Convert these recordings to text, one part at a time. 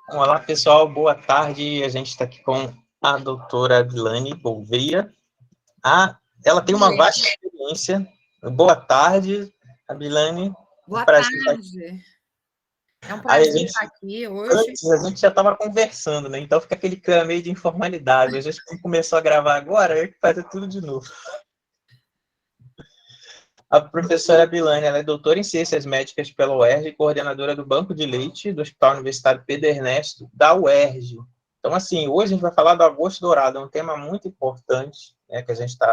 Olá, pessoal, boa tarde. A gente está aqui com a doutora Abilane Gouveia. Ela tem uma vasta experiência. Boa tarde, Abilane. Boa Prazer estar aqui. tarde. É um prazer estar aqui hoje. Antes a gente já estava conversando, né? Então fica aquele clima meio de informalidade. A gente começou a gravar agora, aí que fazer tudo de novo. A professora Abilane, ela é doutora em Ciências Médicas pela UERJ e coordenadora do Banco de Leite do Hospital Universitário Pedro Ernesto, da UERJ. Então, assim, hoje a gente vai falar do agosto dourado, é um tema muito importante, né, que a gente está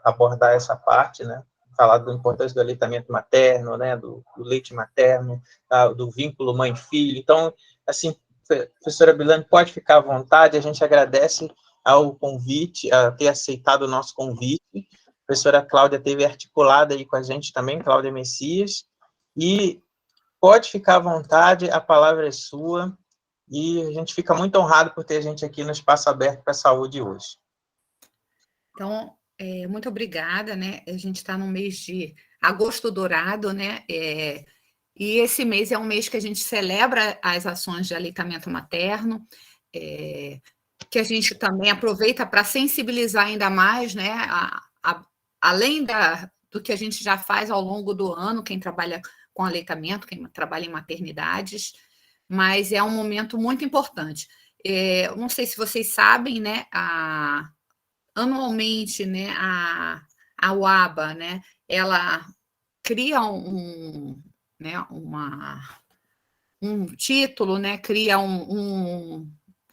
a abordar essa parte, né, falar da importância do aleitamento materno, né, do leite materno, do vínculo mãe-filho. Então, assim, professora Abilane, pode ficar à vontade, a gente agradece ao convite, a ter aceitado o nosso convite. A professora Cláudia teve articulada aí com a gente também, Cláudia Messias, e pode ficar à vontade, a palavra é sua, e a gente fica muito honrado por ter a gente aqui no Espaço Aberto para a Saúde hoje. Então, muito obrigada, né? A gente está no mês de agosto dourado, né? E esse mês é um mês que a gente celebra as ações de aleitamento materno, que a gente também aproveita para sensibilizar ainda mais, né? Além do que a gente já faz ao longo do ano, quem trabalha com aleitamento, quem trabalha em maternidades, mas é um momento muito importante. Não sei se vocês sabem, né? Anualmente, né? A UABA, né? Ela cria né, um título, né? Cria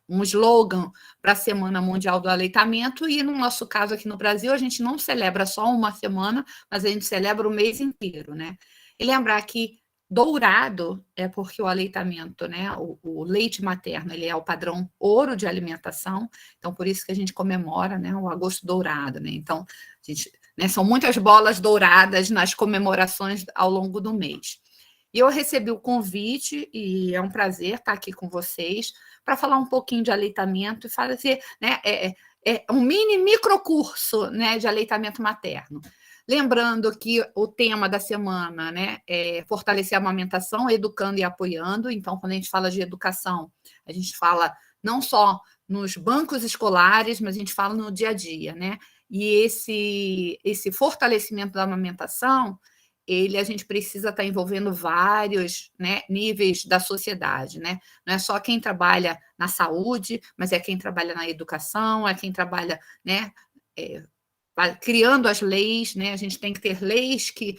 um slogan para a Semana Mundial do Aleitamento, e no nosso caso aqui no Brasil, a gente não celebra só uma semana, mas a gente celebra o mês inteiro, né? E lembrar que dourado é porque o aleitamento, né, o leite materno, ele é o padrão ouro de alimentação, então por isso que a gente comemora, né, o agosto dourado, né? Então, a gente, né, são muitas bolas douradas nas comemorações ao longo do mês. E eu recebi o convite, e é um prazer estar aqui com vocês, para falar um pouquinho de aleitamento e fazer, né, um microcurso, né, de aleitamento materno. Lembrando que o tema da semana, né, é fortalecer a amamentação, educando e apoiando. Então, quando a gente fala de educação, a gente fala não só nos bancos escolares, mas a gente fala no dia a dia, né? E esse fortalecimento da amamentação, a gente precisa estar envolvendo vários, né, níveis da sociedade, né? Não é só quem trabalha na saúde, mas é quem trabalha na educação, é quem trabalha, né, criando as leis, né? A gente tem que ter leis que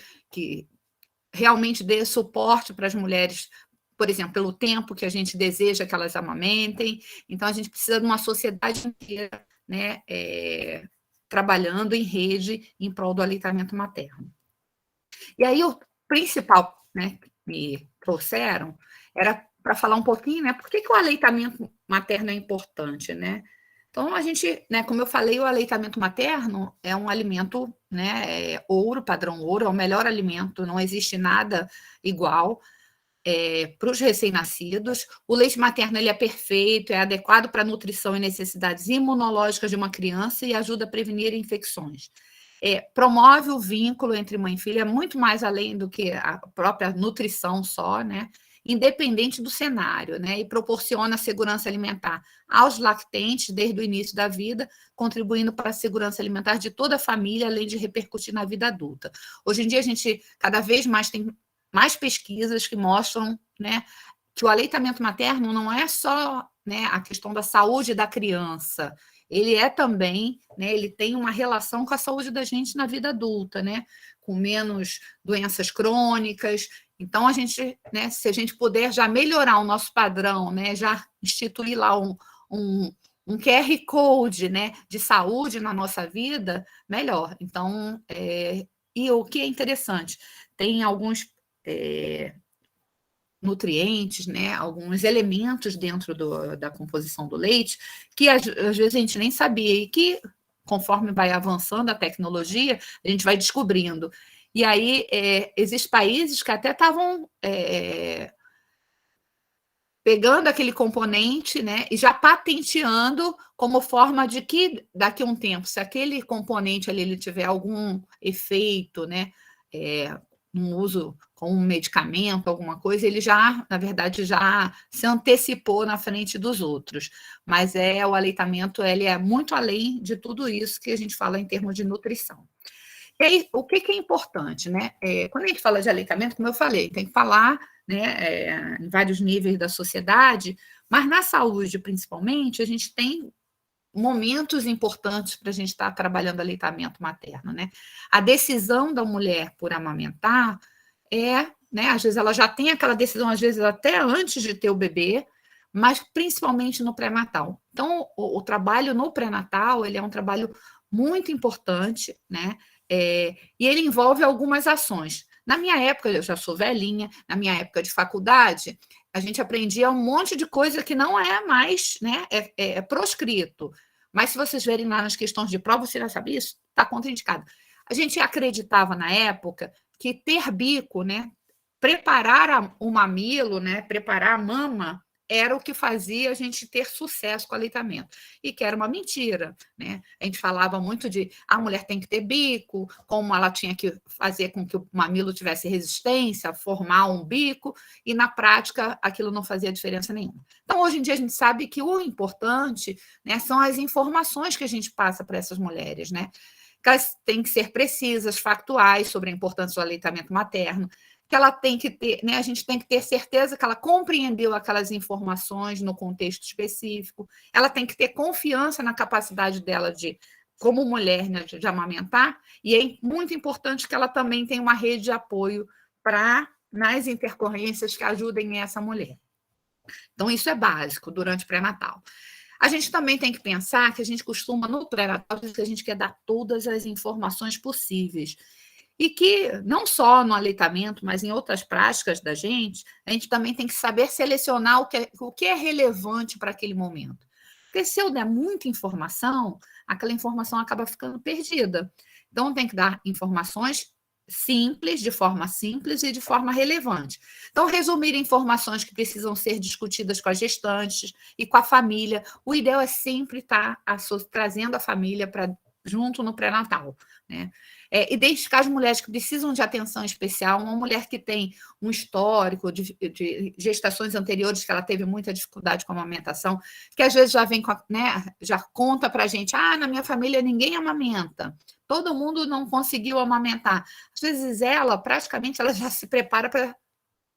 realmente dê suporte para as mulheres, por exemplo, pelo tempo que a gente deseja que elas amamentem. Então, a gente precisa de uma sociedade inteira, né, trabalhando em rede em prol do aleitamento materno. E aí, o principal, né, que me trouxeram era para falar um pouquinho, né, por que o aleitamento materno é importante, né? Então, a gente, né, como eu falei, o aleitamento materno é um alimento, né, ouro, padrão ouro, é o melhor alimento, não existe nada igual para os recém-nascidos. O leite materno ele é perfeito, é adequado para a nutrição e necessidades imunológicas de uma criança e ajuda a prevenir infecções. Promove o vínculo entre mãe e filha, muito mais além do que a própria nutrição só, né? Independente do cenário, né? E proporciona segurança alimentar aos lactentes desde o início da vida, contribuindo para a segurança alimentar de toda a família, além de repercutir na vida adulta. Hoje em dia, a gente cada vez mais tem mais pesquisas que mostram, né, que o aleitamento materno não é só, né, a questão da saúde da criança, ele é também, né, ele tem uma relação com a saúde da gente na vida adulta, né, com menos doenças crônicas. Então, a gente, né, se a gente puder já melhorar o nosso padrão, né, já instituir lá um QR Code, né, de saúde na nossa vida, melhor. Então, e o que é interessante, tem alguns nutrientes, né, alguns elementos dentro da composição do leite que às vezes a gente nem sabia e que, conforme vai avançando a tecnologia, a gente vai descobrindo. E aí, existem países que até estavam pegando aquele componente, né, e já patenteando como forma de que, daqui a um tempo, se aquele componente ali ele tiver algum efeito, né, num uso com um medicamento, alguma coisa, ele já, na verdade, já se antecipou na frente dos outros. Mas o aleitamento, ele é muito além de tudo isso que a gente fala em termos de nutrição. E aí, o que é importante, né? Quando a gente fala de aleitamento, como eu falei, tem que falar, né, em vários níveis da sociedade, mas na saúde, principalmente, a gente tem momentos importantes para a gente estar trabalhando aleitamento materno, né? A decisão da mulher por amamentar né? Às vezes ela já tem aquela decisão, às vezes até antes de ter o bebê, mas principalmente no pré-natal. Então, o trabalho no pré-natal, ele é um trabalho muito importante, né? E ele envolve algumas ações. Na minha época, eu já sou velhinha, na minha época de faculdade, a gente aprendia um monte de coisa que não é mais, né? É proscrito. Mas se vocês verem lá nas questões de prova, você já sabe isso? Está contraindicado. A gente acreditava na época que ter bico, né? Preparar o mamilo, né? Preparar a mama, era o que fazia a gente ter sucesso com o aleitamento. E que era uma mentira, né? A gente falava muito de a mulher tem que ter bico, como ela tinha que fazer com que o mamilo tivesse resistência, formar um bico, e na prática aquilo não fazia diferença nenhuma. Então, hoje em dia, a gente sabe que o importante, né, são as informações que a gente passa para essas mulheres, né? Que elas têm que ser precisas, factuais sobre a importância do aleitamento materno, que ela tem que ter, né? A gente tem que ter certeza que ela compreendeu aquelas informações no contexto específico, ela tem que ter confiança na capacidade dela de, como mulher, né, de amamentar, e é muito importante que ela também tenha uma rede de apoio nas intercorrências que ajudem essa mulher. Então, isso é básico durante o pré-natal. A gente também tem que pensar que a gente costuma, no pré-natal, que a gente quer dar todas as informações possíveis. E que, não só no aleitamento, mas em outras práticas da gente, a gente também tem que saber selecionar o que é relevante para aquele momento. Porque se eu der muita informação, aquela informação acaba ficando perdida. Então, tem que dar informações simples, de forma simples e de forma relevante. Então, resumir informações que precisam ser discutidas com as gestantes e com a família. O ideal é sempre estar trazendo a família para junto no pré-natal, né? Identificar as mulheres que precisam de atenção especial, uma mulher que tem um histórico de gestações anteriores, que ela teve muita dificuldade com a amamentação, que às vezes já vem né, já conta para a gente, na minha família ninguém amamenta, todo mundo não conseguiu amamentar. Às vezes praticamente, ela já se prepara para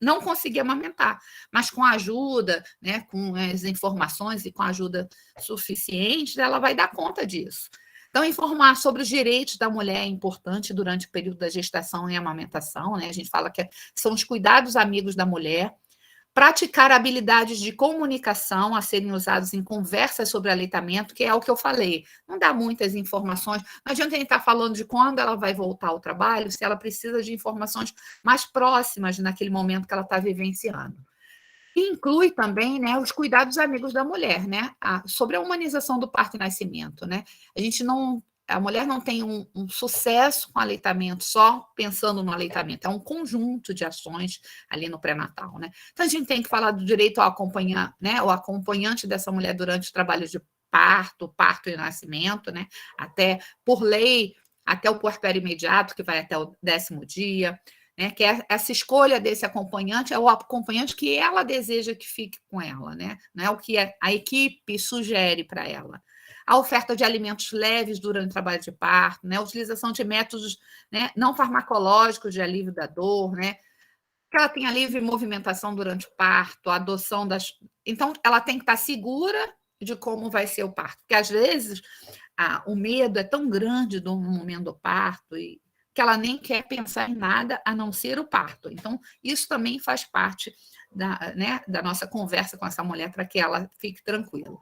não conseguir amamentar, mas com a ajuda, né, com as informações e com a ajuda suficiente, ela vai dar conta disso. Então, informar sobre os direitos da mulher é importante durante o período da gestação e amamentação, né? A gente fala que são os cuidados amigos da mulher. Praticar habilidades de comunicação a serem usadas em conversas sobre aleitamento, que é o que eu falei. Não dá muitas informações. Não adianta a gente estar falando de quando ela vai voltar ao trabalho, se ela precisa de informações mais próximas naquele momento que ela está vivenciando. Inclui também, né, os cuidados amigos da mulher, né, sobre a humanização do parto e nascimento, né? A mulher não tem um sucesso com o aleitamento só pensando no aleitamento, é um conjunto de ações ali no pré-natal, né? Então a gente tem que falar do direito ao acompanhar, né, o acompanhante dessa mulher durante o trabalho de parto e nascimento, né? Até por lei, até o puerpério imediato, que vai até o 10º dia. Né, que essa escolha desse acompanhante é o acompanhante que ela deseja que fique com ela, né? Não é o que a equipe sugere para ela. A oferta de alimentos leves durante o trabalho de parto, né? A utilização de métodos, né, não farmacológicos de alívio da dor, né? Que ela tenha livre movimentação durante o parto, a adoção das... Então, ela tem que estar segura de como vai ser o parto, porque às vezes o medo é tão grande no momento do parto e que ela nem quer pensar em nada a não ser o parto. Então, isso também faz parte da nossa conversa com essa mulher para que ela fique tranquila.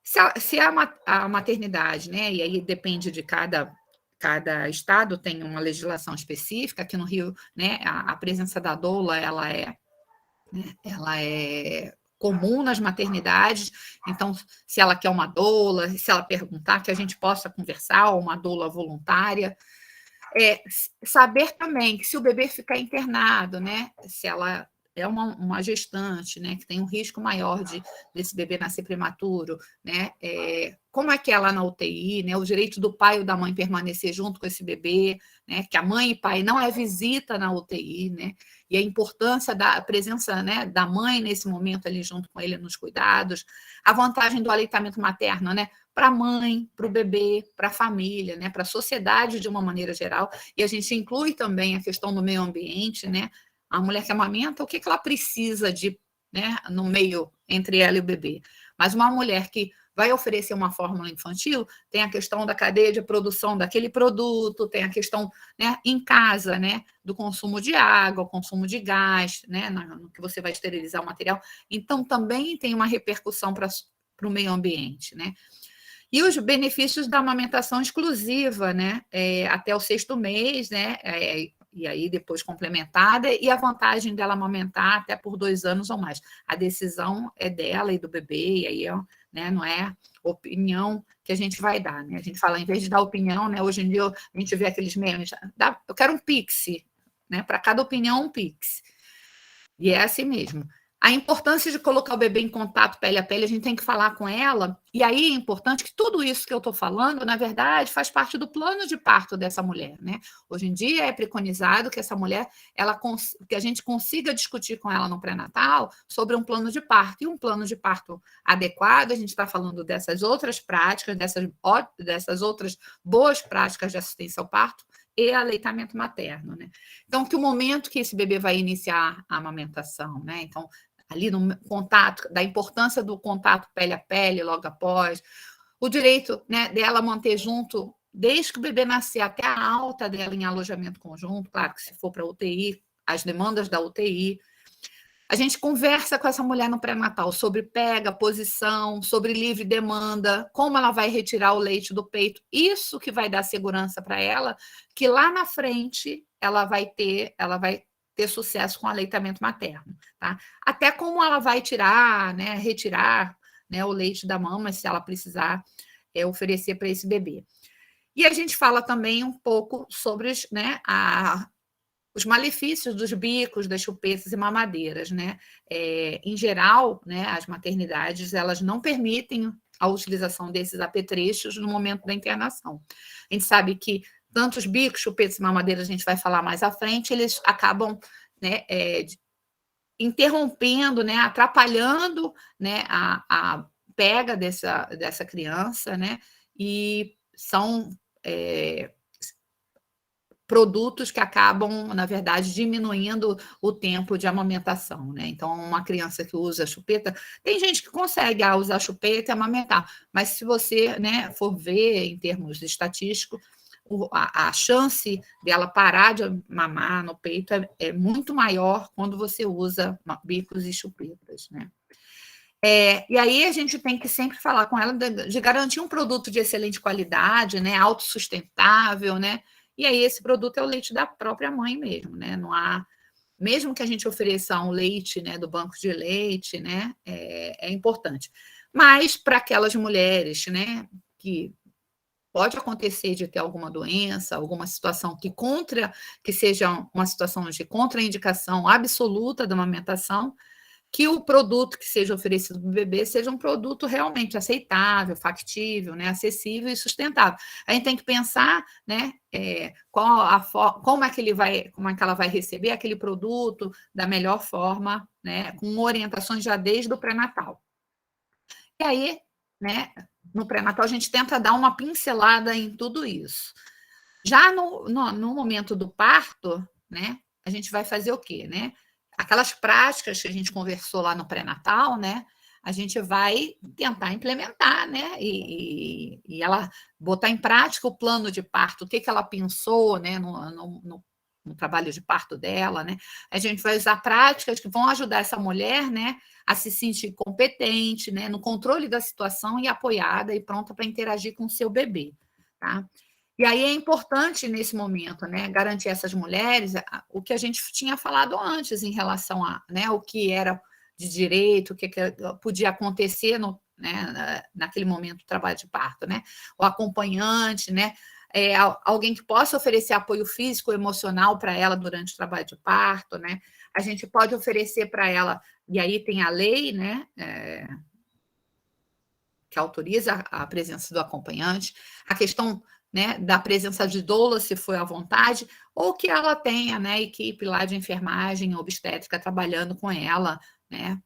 Se a maternidade, né, e aí depende de cada estado, tem uma legislação específica, aqui no Rio, né, a presença da doula, ela é comum nas maternidades, então, se ela quer uma doula, se ela perguntar, que a gente possa conversar, ou uma doula voluntária. Saber também que se o bebê ficar internado, né, se ela é uma gestante, né, que tem um risco maior desse bebê nascer prematuro, né, como é que é lá na UTI, né, o direito do pai ou da mãe permanecer junto com esse bebê, né, que a mãe e pai não é visita na UTI, né, e a importância da presença, né, da mãe nesse momento ali junto com ele nos cuidados, a vantagem do aleitamento materno, né, para a mãe, para o bebê, para a família, né, para a sociedade de uma maneira geral, e a gente inclui também a questão do meio ambiente, né, a mulher que amamenta, o que ela precisa de, né, no meio entre ela e o bebê. Mas uma mulher que vai oferecer uma fórmula infantil, tem a questão da cadeia de produção daquele produto, tem a questão, né, em casa, né, do consumo de água, consumo de gás, né, no que você vai esterilizar o material. Então, também tem uma repercussão para o meio ambiente, né? E os benefícios da amamentação exclusiva, né? Até o 6º mês, né? E aí depois complementada, e a vantagem dela amamentar até por 2 anos ou mais. A decisão é dela e do bebê, e aí né, não é opinião que a gente vai dar, né? A gente fala, em vez de dar opinião, né? Hoje em dia a gente vê aqueles memes, eu quero um Pix, né? Para cada opinião, um Pix. E é assim mesmo. A importância de colocar o bebê em contato pele a pele, a gente tem que falar com ela. E aí é importante que tudo isso que eu estou falando, na verdade, faz parte do plano de parto dessa mulher, né? Hoje em dia é preconizado que essa mulher, que a gente consiga discutir com ela no pré-natal sobre um plano de parto. E um plano de parto adequado, a gente está falando dessas outras práticas, dessas outras boas práticas de assistência ao parto, e aleitamento materno, né? Então, que o momento que esse bebê vai iniciar a amamentação, né? Então, ali no contato, da importância do contato pele a pele logo após, o direito, né, dela manter junto, desde que o bebê nascer até a alta dela em alojamento conjunto, claro que se for para UTI, as demandas da UTI. A gente conversa com essa mulher no pré-natal sobre pega, posição, sobre livre demanda, como ela vai retirar o leite do peito. Isso que vai dar segurança para ela, que lá na frente ela vai ter sucesso com o aleitamento materno, tá? Até como ela vai tirar, né, retirar, né, o leite da mama, se ela precisar oferecer para esse bebê. E a gente fala também um pouco sobre, né, os malefícios dos bicos, das chupetas e mamadeiras, né? Em geral, né, as maternidades elas não permitem a utilização desses apetrechos no momento da internação. A gente sabe que tanto os bicos, chupetas e mamadeiras, a gente vai falar mais à frente, eles acabam, né, interrompendo, né, atrapalhando, né, a pega dessa criança, né? E são produtos que acabam, na verdade, diminuindo o tempo de amamentação, né? Então, uma criança que usa chupeta, tem gente que consegue usar chupeta e amamentar, mas se você, né, for ver em termos estatísticos, a chance dela parar de mamar no peito é muito maior quando você usa bicos e chupetas, né? E aí a gente tem que sempre falar com ela de garantir um produto de excelente qualidade, né, autossustentável, né? E aí esse produto é o leite da própria mãe mesmo, né? Não há, mesmo que a gente ofereça um leite, né, do banco de leite, né, é importante. Mas para aquelas mulheres, né, que pode acontecer de ter alguma doença, alguma situação que seja uma situação de contraindicação absoluta da amamentação, que o produto que seja oferecido para o bebê seja um produto realmente aceitável, factível, né, acessível e sustentável. A gente tem que pensar, né, como é que ela vai receber aquele produto da melhor forma, né, com orientações já desde o pré-natal. E aí, né, no pré-natal a gente tenta dar uma pincelada em tudo isso. Já no momento do parto, né, a gente vai fazer o quê, né? Aquelas práticas que a gente conversou lá no pré-natal, né? A gente vai tentar implementar, né? E ela botar em prática o plano de parto, o que ela pensou, né? No trabalho de parto dela, né? A gente vai usar práticas que vão ajudar essa mulher, né? A se sentir competente, né? No controle da situação e apoiada e pronta para interagir com o seu bebê, tá? E aí é importante, nesse momento, né, garantir essas mulheres o que a gente tinha falado antes em relação a, né, o que era de direito, o que podia acontecer naquele momento do trabalho de parto, né? O acompanhante, né? Alguém que possa oferecer apoio físico, emocional para ela durante o trabalho de parto, né? a gente pode oferecer para ela, e aí tem a lei, né, que autoriza a presença do acompanhante, a questão, né, da presença de doula, se for à vontade, ou que ela tenha, né, equipe lá de enfermagem obstétrica trabalhando com ela, né,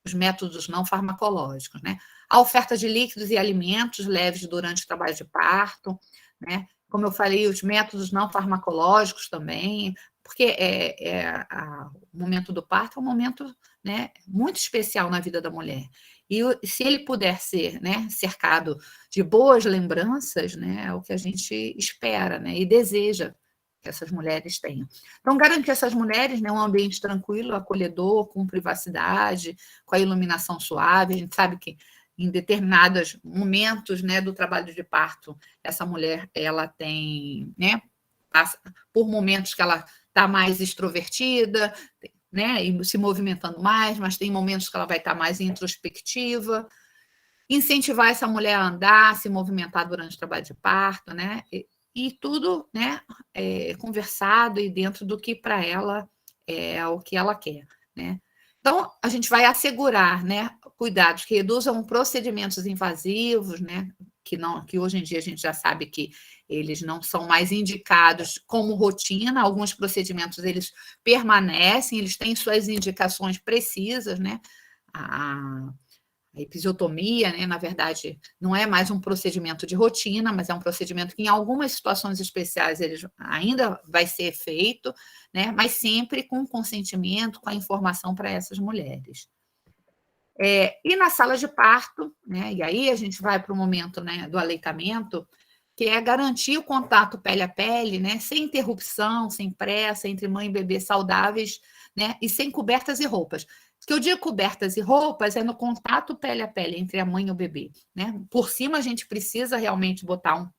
os métodos não farmacológicos, né? A oferta de líquidos e alimentos leves durante o trabalho de parto, né? Como eu falei, os métodos não farmacológicos também, porque o momento do parto é um momento, né, muito especial na vida da mulher. E se ele puder ser, né, cercado de boas lembranças, né, é o que a gente espera, né, e deseja que essas mulheres tenham. Então, garantir essas mulheres, né, um ambiente tranquilo, acolhedor, com privacidade, com a iluminação suave. A gente sabe que em determinados momentos, né, do trabalho de parto, essa mulher ela tem, né, passa por momentos que ela está mais extrovertida, né, e se movimentando mais, mas tem momentos que ela vai estar mais introspectiva. Incentivar essa mulher a andar, se movimentar durante o trabalho de parto, né? E tudo, né, conversado e dentro do que para ela é o que ela quer, né? Então, a gente vai assegurar, né, cuidados que reduzam procedimentos invasivos, né, que hoje em dia a gente já sabe que eles não são mais indicados como rotina, alguns procedimentos eles permanecem, eles têm suas indicações precisas, né? A episiotomia, né, na verdade, não é mais um procedimento de rotina, mas é um procedimento que, em algumas situações especiais, ele ainda vai ser feito, né, mas sempre com consentimento, com a informação para essas mulheres. E na sala de parto, né, e aí a gente vai para o momento, né, do aleitamento, que é garantir o contato pele a pele, né, sem interrupção, sem pressa, entre mãe e bebê saudáveis, né, e sem cobertas e roupas. O que eu digo cobertas e roupas é no contato pele a pele entre a mãe e o bebê, né? Por cima a gente precisa realmente botar um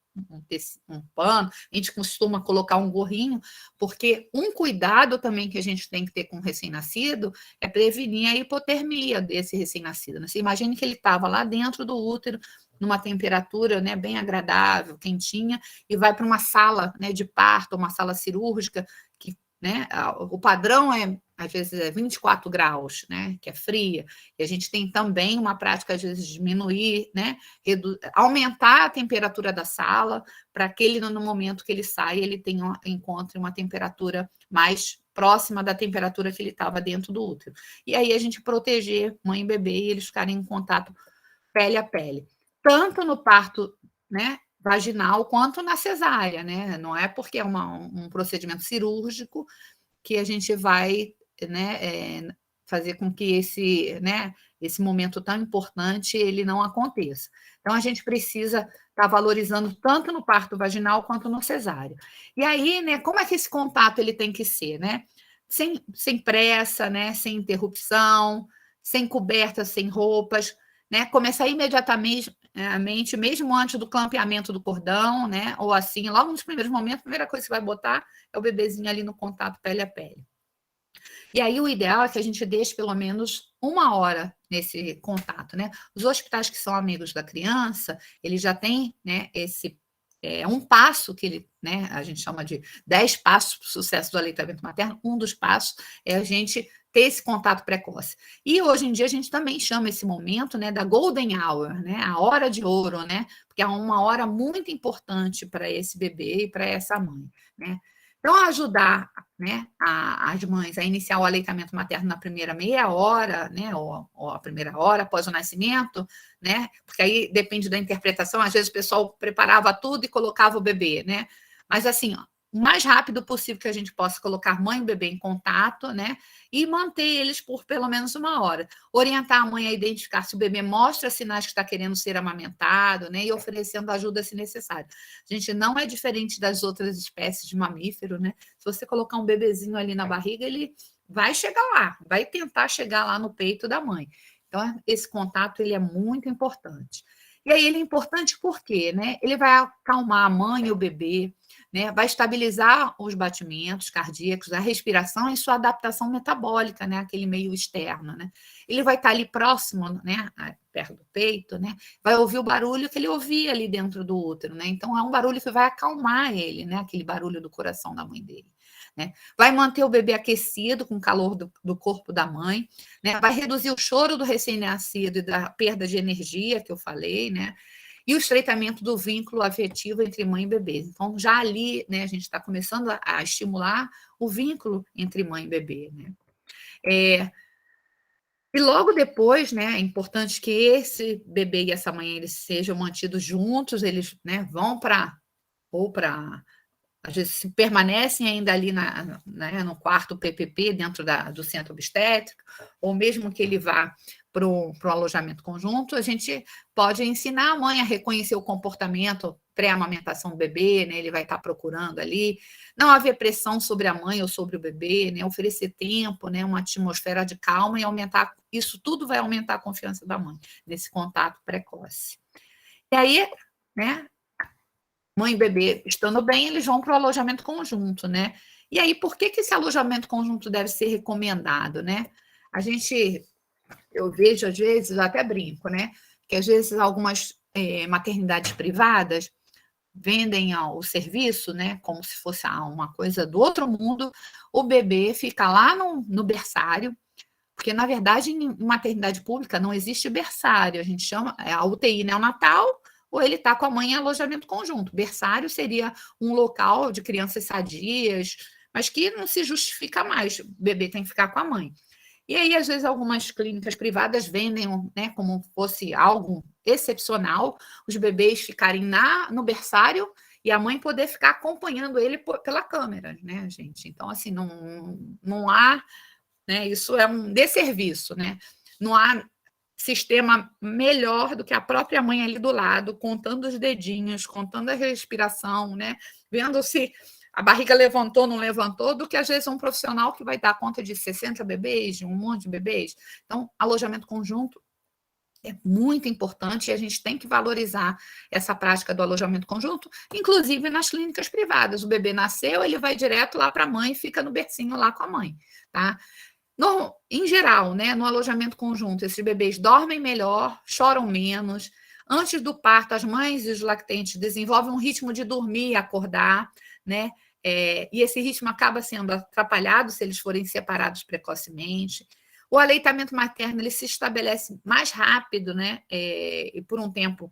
pano, a gente costuma colocar um gorrinho, porque um cuidado também que a gente tem que ter com o recém-nascido é prevenir a hipotermia desse recém-nascido, né? Você imagine que ele estava lá dentro do útero, numa temperatura, né, bem agradável, quentinha, e vai para uma sala, né, de parto, uma sala cirúrgica, que, né, o padrão às vezes é 24 graus, né, que é fria, e a gente tem também uma prática, às vezes, diminuir, né, aumentar a temperatura da sala, para que ele, no momento que ele sai, ele encontre uma temperatura mais próxima da temperatura que ele estava dentro do útero. E aí a gente proteger mãe e bebê e eles ficarem em contato pele a pele. Tanto no parto, né, vaginal quanto na cesárea, né? Não é porque é um procedimento cirúrgico que a gente vai, né, fazer com que esse momento tão importante ele não aconteça. Então, a gente precisa estar valorizando tanto no parto vaginal quanto no cesáreo. E aí, né, como é que esse contato ele tem que ser, né? Sem pressa, né, sem interrupção, sem cobertas, sem roupas, né? Começar imediatamente, mesmo antes do clampeamento do cordão, né? Ou assim, logo nos primeiros momentos, a primeira coisa que você vai botar é o bebezinho ali no contato pele a pele. E aí o ideal é que a gente deixe pelo menos 1 hora nesse contato, né? Os hospitais que são amigos da criança, eles já têm, né, um passo que né, a gente chama de 10 passos para o sucesso do aleitamento materno. Um dos passos é a gente ter esse contato precoce. E hoje em dia a gente também chama esse momento, né, da golden hour, né, a hora de ouro, né, porque é uma hora muito importante para esse bebê e para essa mãe, né. Então, ajudar, né, as mães a iniciar o aleitamento materno na primeira meia hora, né, ou a primeira hora após o nascimento, né, porque aí depende da interpretação, às vezes o pessoal preparava tudo e colocava o bebê, né, mas assim, ó, o mais rápido possível que a gente possa colocar mãe e bebê em contato, né, e manter eles por pelo menos 1 hora. Orientar a mãe a identificar se o bebê mostra sinais que está querendo ser amamentado, né, e oferecendo ajuda se necessário. A gente não é diferente das outras espécies de mamífero, né? Se você colocar um bebezinho ali na barriga, ele vai chegar lá, vai tentar chegar lá no peito da mãe. Então, esse contato ele é muito importante. E aí ele é importante por quê, né? Ele vai acalmar a mãe e o bebê, né? Vai estabilizar os batimentos cardíacos, a respiração e sua adaptação metabólica, né? Aquele meio externo, né? Ele vai estar ali próximo, né? Perto do peito, né? Vai ouvir o barulho que ele ouvia ali dentro do útero, né? Então é um barulho que vai acalmar ele, né? Aquele barulho do coração da mãe dele. né? Vai manter o bebê aquecido com o calor do corpo da mãe, né? Vai reduzir o choro do recém-nascido e da perda de energia, que eu falei, né? E o estreitamento do vínculo afetivo entre mãe e bebê. Então, já ali, né, a gente está começando a estimular o vínculo entre mãe e bebê, né? E logo depois, né, é importante que esse bebê e essa mãe eles sejam mantidos juntos, eles, né, vão para às vezes se permanecem ainda ali né, no quarto PPP, dentro do centro obstétrico, ou mesmo que ele vá para o alojamento conjunto, a gente pode ensinar a mãe a reconhecer o comportamento pré-amamentação do bebê, né, ele vai estar procurando ali, não haver pressão sobre a mãe ou sobre o bebê, né, oferecer tempo, né, uma atmosfera de calma e aumentar, isso tudo vai aumentar a confiança da mãe nesse contato precoce. E aí, né, mãe e bebê estando bem, eles vão para o alojamento conjunto, né? E aí, por que esse alojamento conjunto deve ser recomendado, né? Eu vejo às vezes, eu até brinco, né? Que às vezes algumas maternidades privadas vendem o serviço, né? Como se fosse uma coisa do outro mundo, o bebê fica lá no berçário, porque na verdade em maternidade pública não existe berçário, a gente chama a UTI neonatal, ou ele está com a mãe em alojamento conjunto. Berçário seria um local de crianças sadias, mas que não se justifica mais, o bebê tem que ficar com a mãe. E aí, às vezes, algumas clínicas privadas vendem, né, como fosse algo excepcional, os bebês ficarem no berçário e a mãe poder ficar acompanhando ele pela câmera, né, gente? Então, assim, não há, né, isso é um desserviço, né? Não há sistema melhor do que a própria mãe ali do lado, contando os dedinhos, contando a respiração, né? Vendo se a barriga levantou, não levantou, do que às vezes um profissional que vai dar conta de 60 bebês, de um monte de bebês. Então, alojamento conjunto é muito importante e a gente tem que valorizar essa prática do alojamento conjunto, inclusive nas clínicas privadas. O bebê nasceu, ele vai direto lá para a mãe e fica no bercinho lá com a mãe, tá? Em geral, né, no alojamento conjunto, esses bebês dormem melhor, choram menos. Antes do parto, as mães e os lactentes desenvolvem um ritmo de dormir e acordar, né? E esse ritmo acaba sendo atrapalhado se eles forem separados precocemente. O aleitamento materno ele se estabelece mais rápido, né? E por um tempo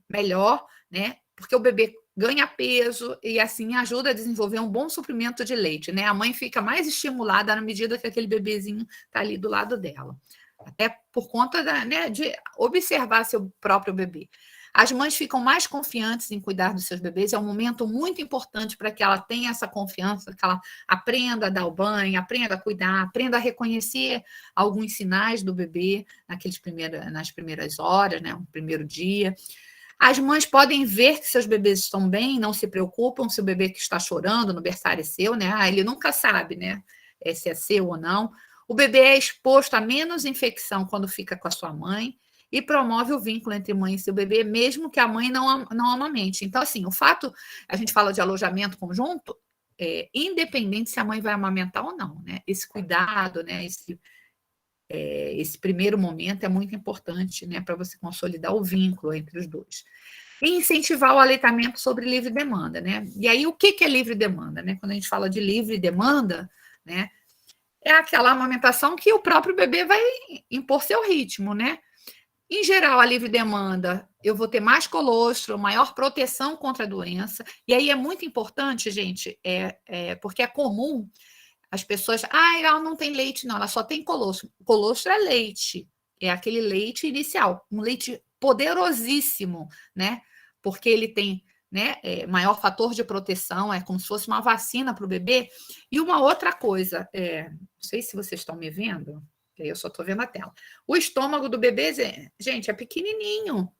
melhor, né? Porque o bebê ganha peso e assim ajuda a desenvolver um bom suprimento de leite, né? A mãe fica mais estimulada na medida que aquele bebezinho está ali do lado dela, até por conta né, de observar seu próprio bebê. As mães ficam mais confiantes em cuidar dos seus bebês, é um momento muito importante para que ela tenha essa confiança, que ela aprenda a dar o banho, aprenda a cuidar, aprenda a reconhecer alguns sinais do bebê nas primeiras horas, né, no primeiro dia. As mães podem ver que seus bebês estão bem, não se preocupam se o bebê que está chorando no berçário é seu, né? Ele nunca sabe, né? Se é seu ou não. O bebê é exposto a menos infecção quando fica com a sua mãe e promove o vínculo entre mãe e seu bebê, mesmo que a mãe não amamente. Então, assim, o fato, a gente fala de alojamento conjunto, independente se a mãe vai amamentar ou não, né? Esse cuidado, né? Esse primeiro momento é muito importante, né, para você consolidar o vínculo entre os dois. E incentivar o aleitamento sobre livre demanda, né? E aí, o que é livre demanda, né? Quando a gente fala de livre demanda, né, é aquela amamentação que o próprio bebê vai impor seu ritmo, né? Em geral, a livre demanda, eu vou ter mais colostro, maior proteção contra a doença. E aí é muito importante, gente, porque é comum as pessoas, ela não tem leite, não, ela só tem colostro. Colostro é leite, é aquele leite inicial, um leite poderosíssimo, né? Porque ele tem, né, maior fator de proteção, é como se fosse uma vacina para o bebê. E uma outra coisa, não sei se vocês estão me vendo, eu só estou vendo a tela. O estômago do bebê, gente, é pequenininho.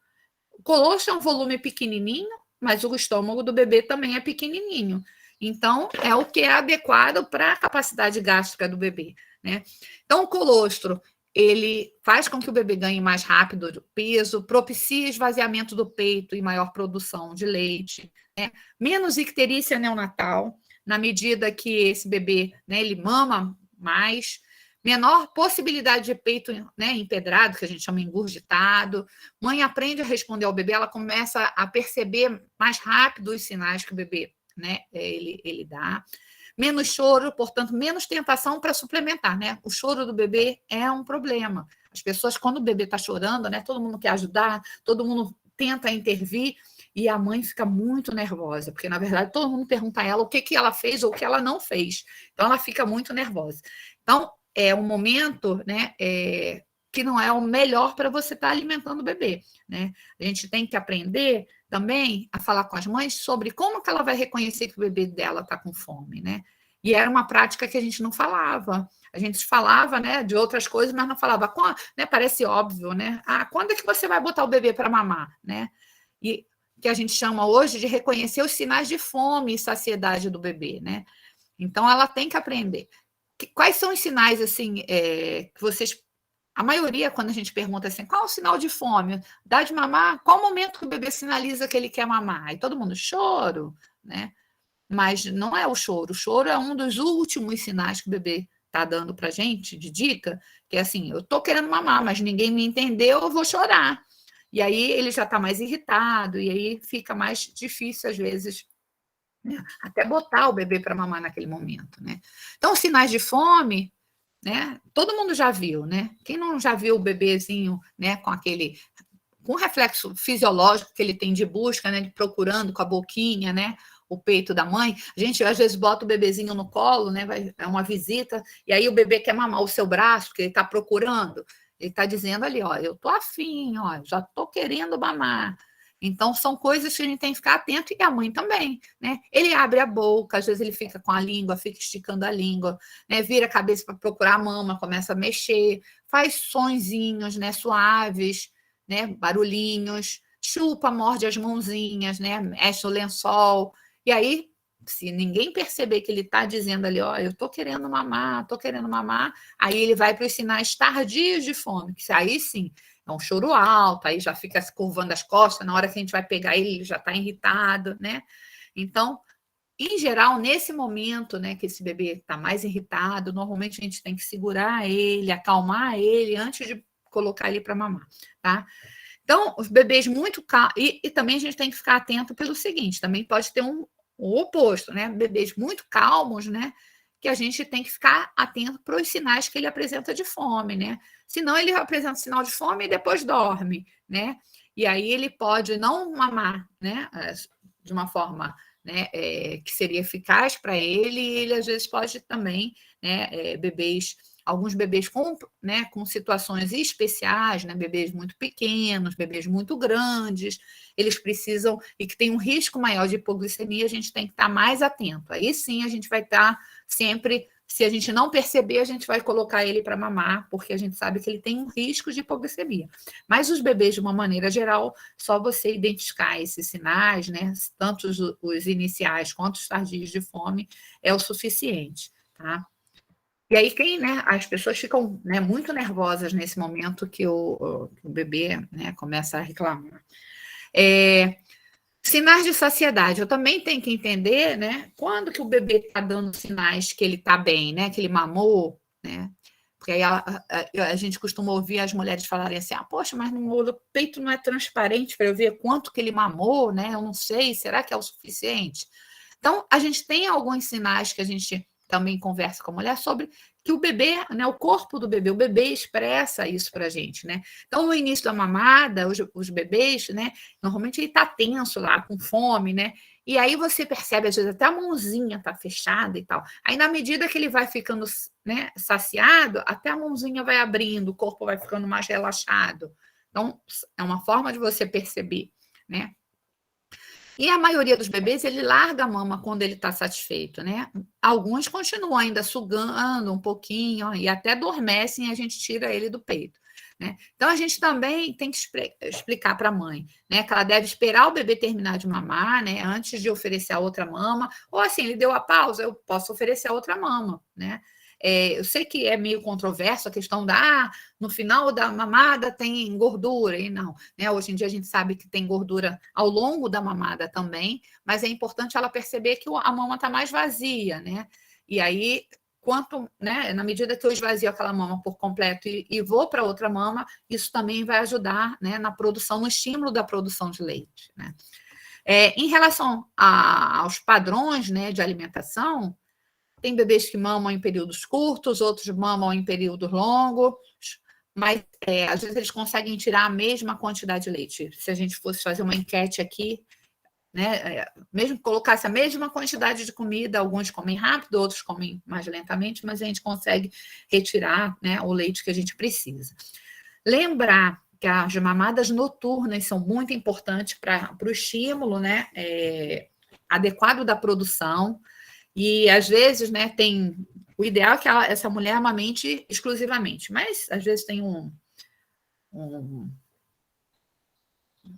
O colostro é um volume pequenininho, mas o estômago do bebê também é pequenininho. Então, é o que é adequado para a capacidade gástrica do bebê, né? Então, o colostro, ele faz com que o bebê ganhe mais rápido peso, propicia esvaziamento do peito e maior produção de leite, né? Menos icterícia neonatal, na medida que esse bebê, né, ele mama mais, menor possibilidade de peito, né, empedrado, que a gente chama engurgitado. Mãe aprende a responder ao bebê, ela começa a perceber mais rápido os sinais que o bebê, né, ele dá. Menos choro, portanto, menos tentação para suplementar, né? O choro do bebê é um problema. As pessoas, quando o bebê está chorando, né? Todo mundo quer ajudar, todo mundo tenta intervir, e a mãe fica muito nervosa, porque, na verdade, todo mundo pergunta a ela o que ela fez ou o que ela não fez. Então, ela fica muito nervosa. Então, é um momento, né, que não é o melhor para você estar alimentando o bebê, né? A gente tem que aprender também a falar com as mães sobre como que ela vai reconhecer que o bebê dela está com fome, né? E era uma prática que a gente não falava. A gente falava, né, de outras coisas, mas não falava. Né, parece óbvio, né? Ah, quando é que você vai botar o bebê para mamar, né? E que a gente chama hoje de reconhecer os sinais de fome e saciedade do bebê, né? Então, ela tem que aprender. Quais são os sinais, assim, que vocês... A maioria, quando a gente pergunta assim, qual é o sinal de fome? Dá de mamar? Qual o momento que o bebê sinaliza que ele quer mamar? Aí todo mundo, choro, né? Mas não é o choro. O choro é um dos últimos sinais que o bebê está dando para a gente, de dica, que é assim, eu estou querendo mamar, mas ninguém me entendeu, eu vou chorar. E aí ele já está mais irritado, e aí fica mais difícil, às vezes, né, até botar o bebê para mamar naquele momento, né? Então, os sinais de fome, né? Todo mundo já viu, né? Quem não já viu o bebezinho, né, com o reflexo fisiológico que ele tem de busca, né, de procurando com a boquinha, né, o peito da mãe. A gente às vezes bota o bebezinho no colo, né, é uma visita, e aí o bebê quer mamar o seu braço, porque ele está procurando. Ele está dizendo ali, ó, eu tô afim, ó, já tô querendo mamar. Então, são coisas que a gente tem que ficar atento, e a mãe também, né? Ele abre a boca, às vezes ele fica com a língua, fica esticando a língua, né? Vira a cabeça para procurar a mama, começa a mexer, faz sonzinhos, né, suaves, né, barulhinhos, chupa, morde as mãozinhas, né, mexe o lençol. E aí, se ninguém perceber que ele está dizendo ali, ó, eu estou querendo mamar, aí ele vai para os sinais tardios de fome, que aí sim, é um choro alto, aí já fica se curvando as costas, na hora que a gente vai pegar ele já está irritado, né? Então, em geral, nesse momento, né, que esse bebê está mais irritado, normalmente a gente tem que segurar ele, acalmar ele antes de colocar ele para mamar, tá? Então, os bebês muito calmos, e também a gente tem que ficar atento pelo seguinte, também pode ter o oposto, né? Bebês muito calmos, né? Que a gente tem que ficar atento para os sinais que ele apresenta de fome, né? Senão ele apresenta sinal de fome e depois dorme, né? E aí ele pode não mamar, né? De uma forma, né, que seria eficaz para ele, e ele às vezes pode também, né, alguns bebês né, com situações especiais, né, bebês muito pequenos, bebês muito grandes, eles precisam, e que tem um risco maior de hipoglicemia, a gente tem que estar mais atento. Aí sim a gente vai estar sempre, se a gente não perceber, a gente vai colocar ele para mamar, porque a gente sabe que ele tem um risco de hipoglicemia. Mas os bebês, de uma maneira geral, só você identificar esses sinais, né, tanto os iniciais quanto os tardios de fome, é o suficiente, tá? E aí, né, as pessoas ficam, né, muito nervosas nesse momento que o bebê, né, começa a reclamar. Sinais de saciedade, eu também tenho que entender, né, quando que o bebê está dando sinais que ele está bem, né, que ele mamou, né, porque aí a gente costuma ouvir as mulheres falarem assim, poxa, mas o peito não é transparente para eu ver quanto que ele mamou, né, eu não sei, será que é o suficiente? Então, a gente tem alguns sinais que a gente também conversa com a mulher sobre que o bebê, né, o corpo do bebê, o bebê expressa isso para a gente, né? Então, no início da mamada, os bebês, né, normalmente ele está tenso lá, com fome, né? E aí você percebe, às vezes, até a mãozinha está fechada e tal. Aí, na medida que ele vai ficando, né, saciado, até a mãozinha vai abrindo, o corpo vai ficando mais relaxado. Então, é uma forma de você perceber, né? E a maioria dos bebês, ele larga a mama quando ele está satisfeito, né? Alguns continuam ainda sugando um pouquinho e até adormecem e a gente tira ele do peito, né? Então, a gente também tem que explicar para a mãe, né, que ela deve esperar o bebê terminar de mamar, né, antes de oferecer a outra mama, ou assim, ele deu a pausa, eu posso oferecer a outra mama, né? Eu sei que é meio controverso a questão no final da mamada tem gordura, e não, né? Hoje em dia a gente sabe que tem gordura ao longo da mamada também, mas é importante ela perceber que a mama está mais vazia, né? E aí, né, na medida que eu esvazio aquela mama por completo e vou para outra mama, isso também vai ajudar, né, na produção, no estímulo da produção de leite, né? Em relação aos padrões, né, de alimentação, Tem bebês que mamam em períodos curtos, outros mamam em períodos longos, mas às vezes eles conseguem tirar a mesma quantidade de leite. Se a gente fosse fazer uma enquete aqui, né, mesmo que colocasse a mesma quantidade de comida, alguns comem rápido, outros comem mais lentamente, mas a gente consegue retirar, né, o leite que a gente precisa. Lembrar que as mamadas noturnas são muito importantes para o estímulo, né, adequado da produção, e às vezes, né, tem o ideal é que essa mulher amamente exclusivamente, mas às vezes tem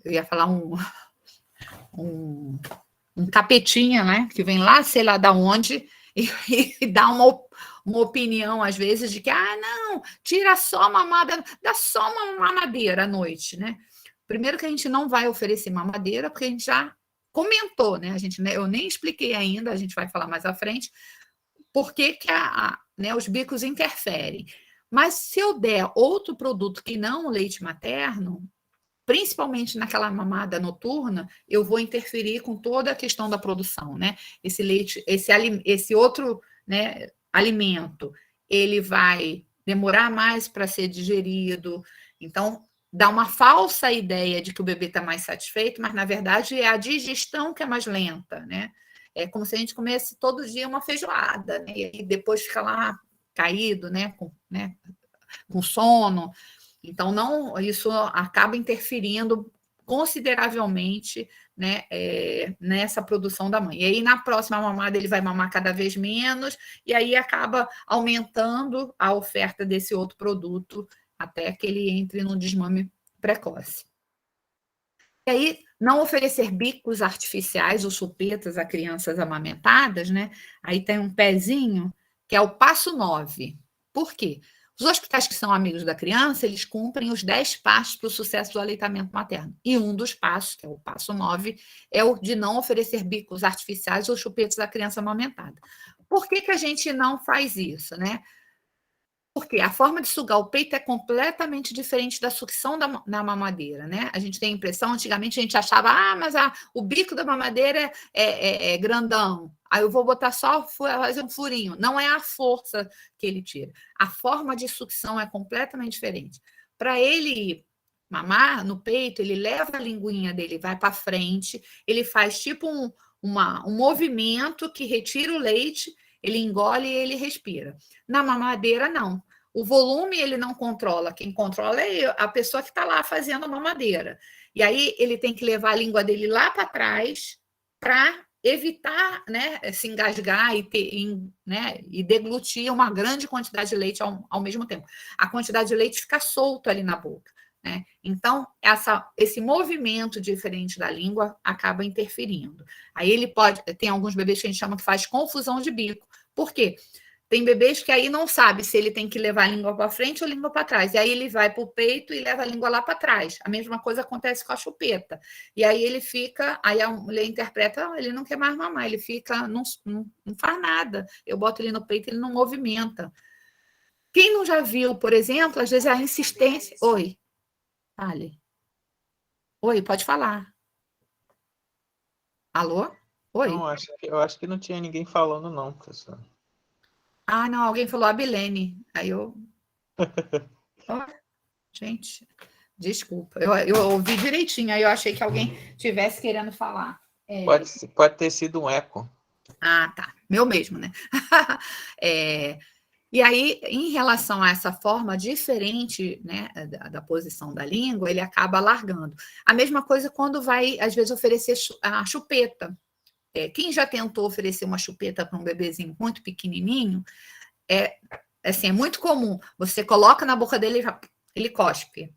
eu ia falar um capetinha, né, que vem lá, sei lá da onde, e dá uma opinião, às vezes, de que, não, tira só mamada, dá só uma mamadeira à noite, né? Primeiro que a gente não vai oferecer mamadeira, porque a gente já comentou, né? Eu nem expliquei ainda, a gente vai falar mais à frente, por que né, os bicos interferem. Mas se eu der outro produto que não o leite materno, principalmente naquela mamada noturna, eu vou interferir com toda a questão da produção, né? Esse leite, esse outro, né, alimento, ele vai demorar mais para ser digerido, então dá uma falsa ideia de que o bebê está mais satisfeito, mas na verdade é a digestão que é mais lenta, né? É como se a gente comesse todo dia uma feijoada, né? E depois fica lá caído, né, com sono. Então, isso acaba interferindo consideravelmente, né, nessa produção da mãe. E aí, na próxima mamada, ele vai mamar cada vez menos, e aí acaba aumentando a oferta desse outro produto até que ele entre no desmame precoce. E aí, não oferecer bicos artificiais ou chupetas a crianças amamentadas, né? Aí tem um pezinho, que é o passo 9. Por quê? Os hospitais que são amigos da criança, eles cumprem os 10 passos para o sucesso do aleitamento materno. E um dos passos, que é o passo 9, é o de não oferecer bicos artificiais ou chupetas à criança amamentada. Por que a gente não faz isso, né? Porque a forma de sugar o peito é completamente diferente da sucção na mamadeira, né? A gente tem a impressão, antigamente a gente achava, mas o bico da mamadeira é grandão, aí eu vou botar só, fazer um furinho. Não é a força que ele tira. A forma de sucção é completamente diferente. Para ele mamar no peito, ele leva a linguinha dele, vai para frente, ele faz tipo um movimento que retira o leite, ele engole e ele respira. Na mamadeira, não. O volume ele não controla, quem controla é a pessoa que está lá fazendo a mamadeira. E aí ele tem que levar a língua dele lá para trás para evitar, né, se engasgar e deglutir uma grande quantidade de leite ao mesmo tempo. A quantidade de leite fica solto ali na boca, né? Então, esse movimento diferente da língua acaba interferindo. Aí tem alguns bebês que a gente chama que faz confusão de bico. Por quê? Tem bebês que aí não sabe se ele tem que levar a língua para frente ou a língua para trás. E aí ele vai para o peito e leva a língua lá para trás. A mesma coisa acontece com a chupeta. E aí ele fica, aí a mulher interpreta, ele não quer mais mamar, ele fica, não faz nada. Eu boto ele no peito, ele não movimenta. Quem não já viu, por exemplo, às vezes a insistência... Oi, fale. Oi, pode falar. Alô? Oi? Não, eu acho que não tinha ninguém falando, não, professor. Não, alguém falou Abilene. Aí eu... gente, desculpa. Eu ouvi direitinho, aí eu achei que alguém estivesse querendo falar. Pode ter sido um eco. Tá. Meu mesmo, né? E aí, em relação a essa forma diferente, né, da posição da língua, ele acaba largando. A mesma coisa quando vai, às vezes, oferecer a chupeta. Quem já tentou oferecer uma chupeta para um bebezinho muito pequenininho, assim, é muito comum. Você coloca na boca dele, ele cospe.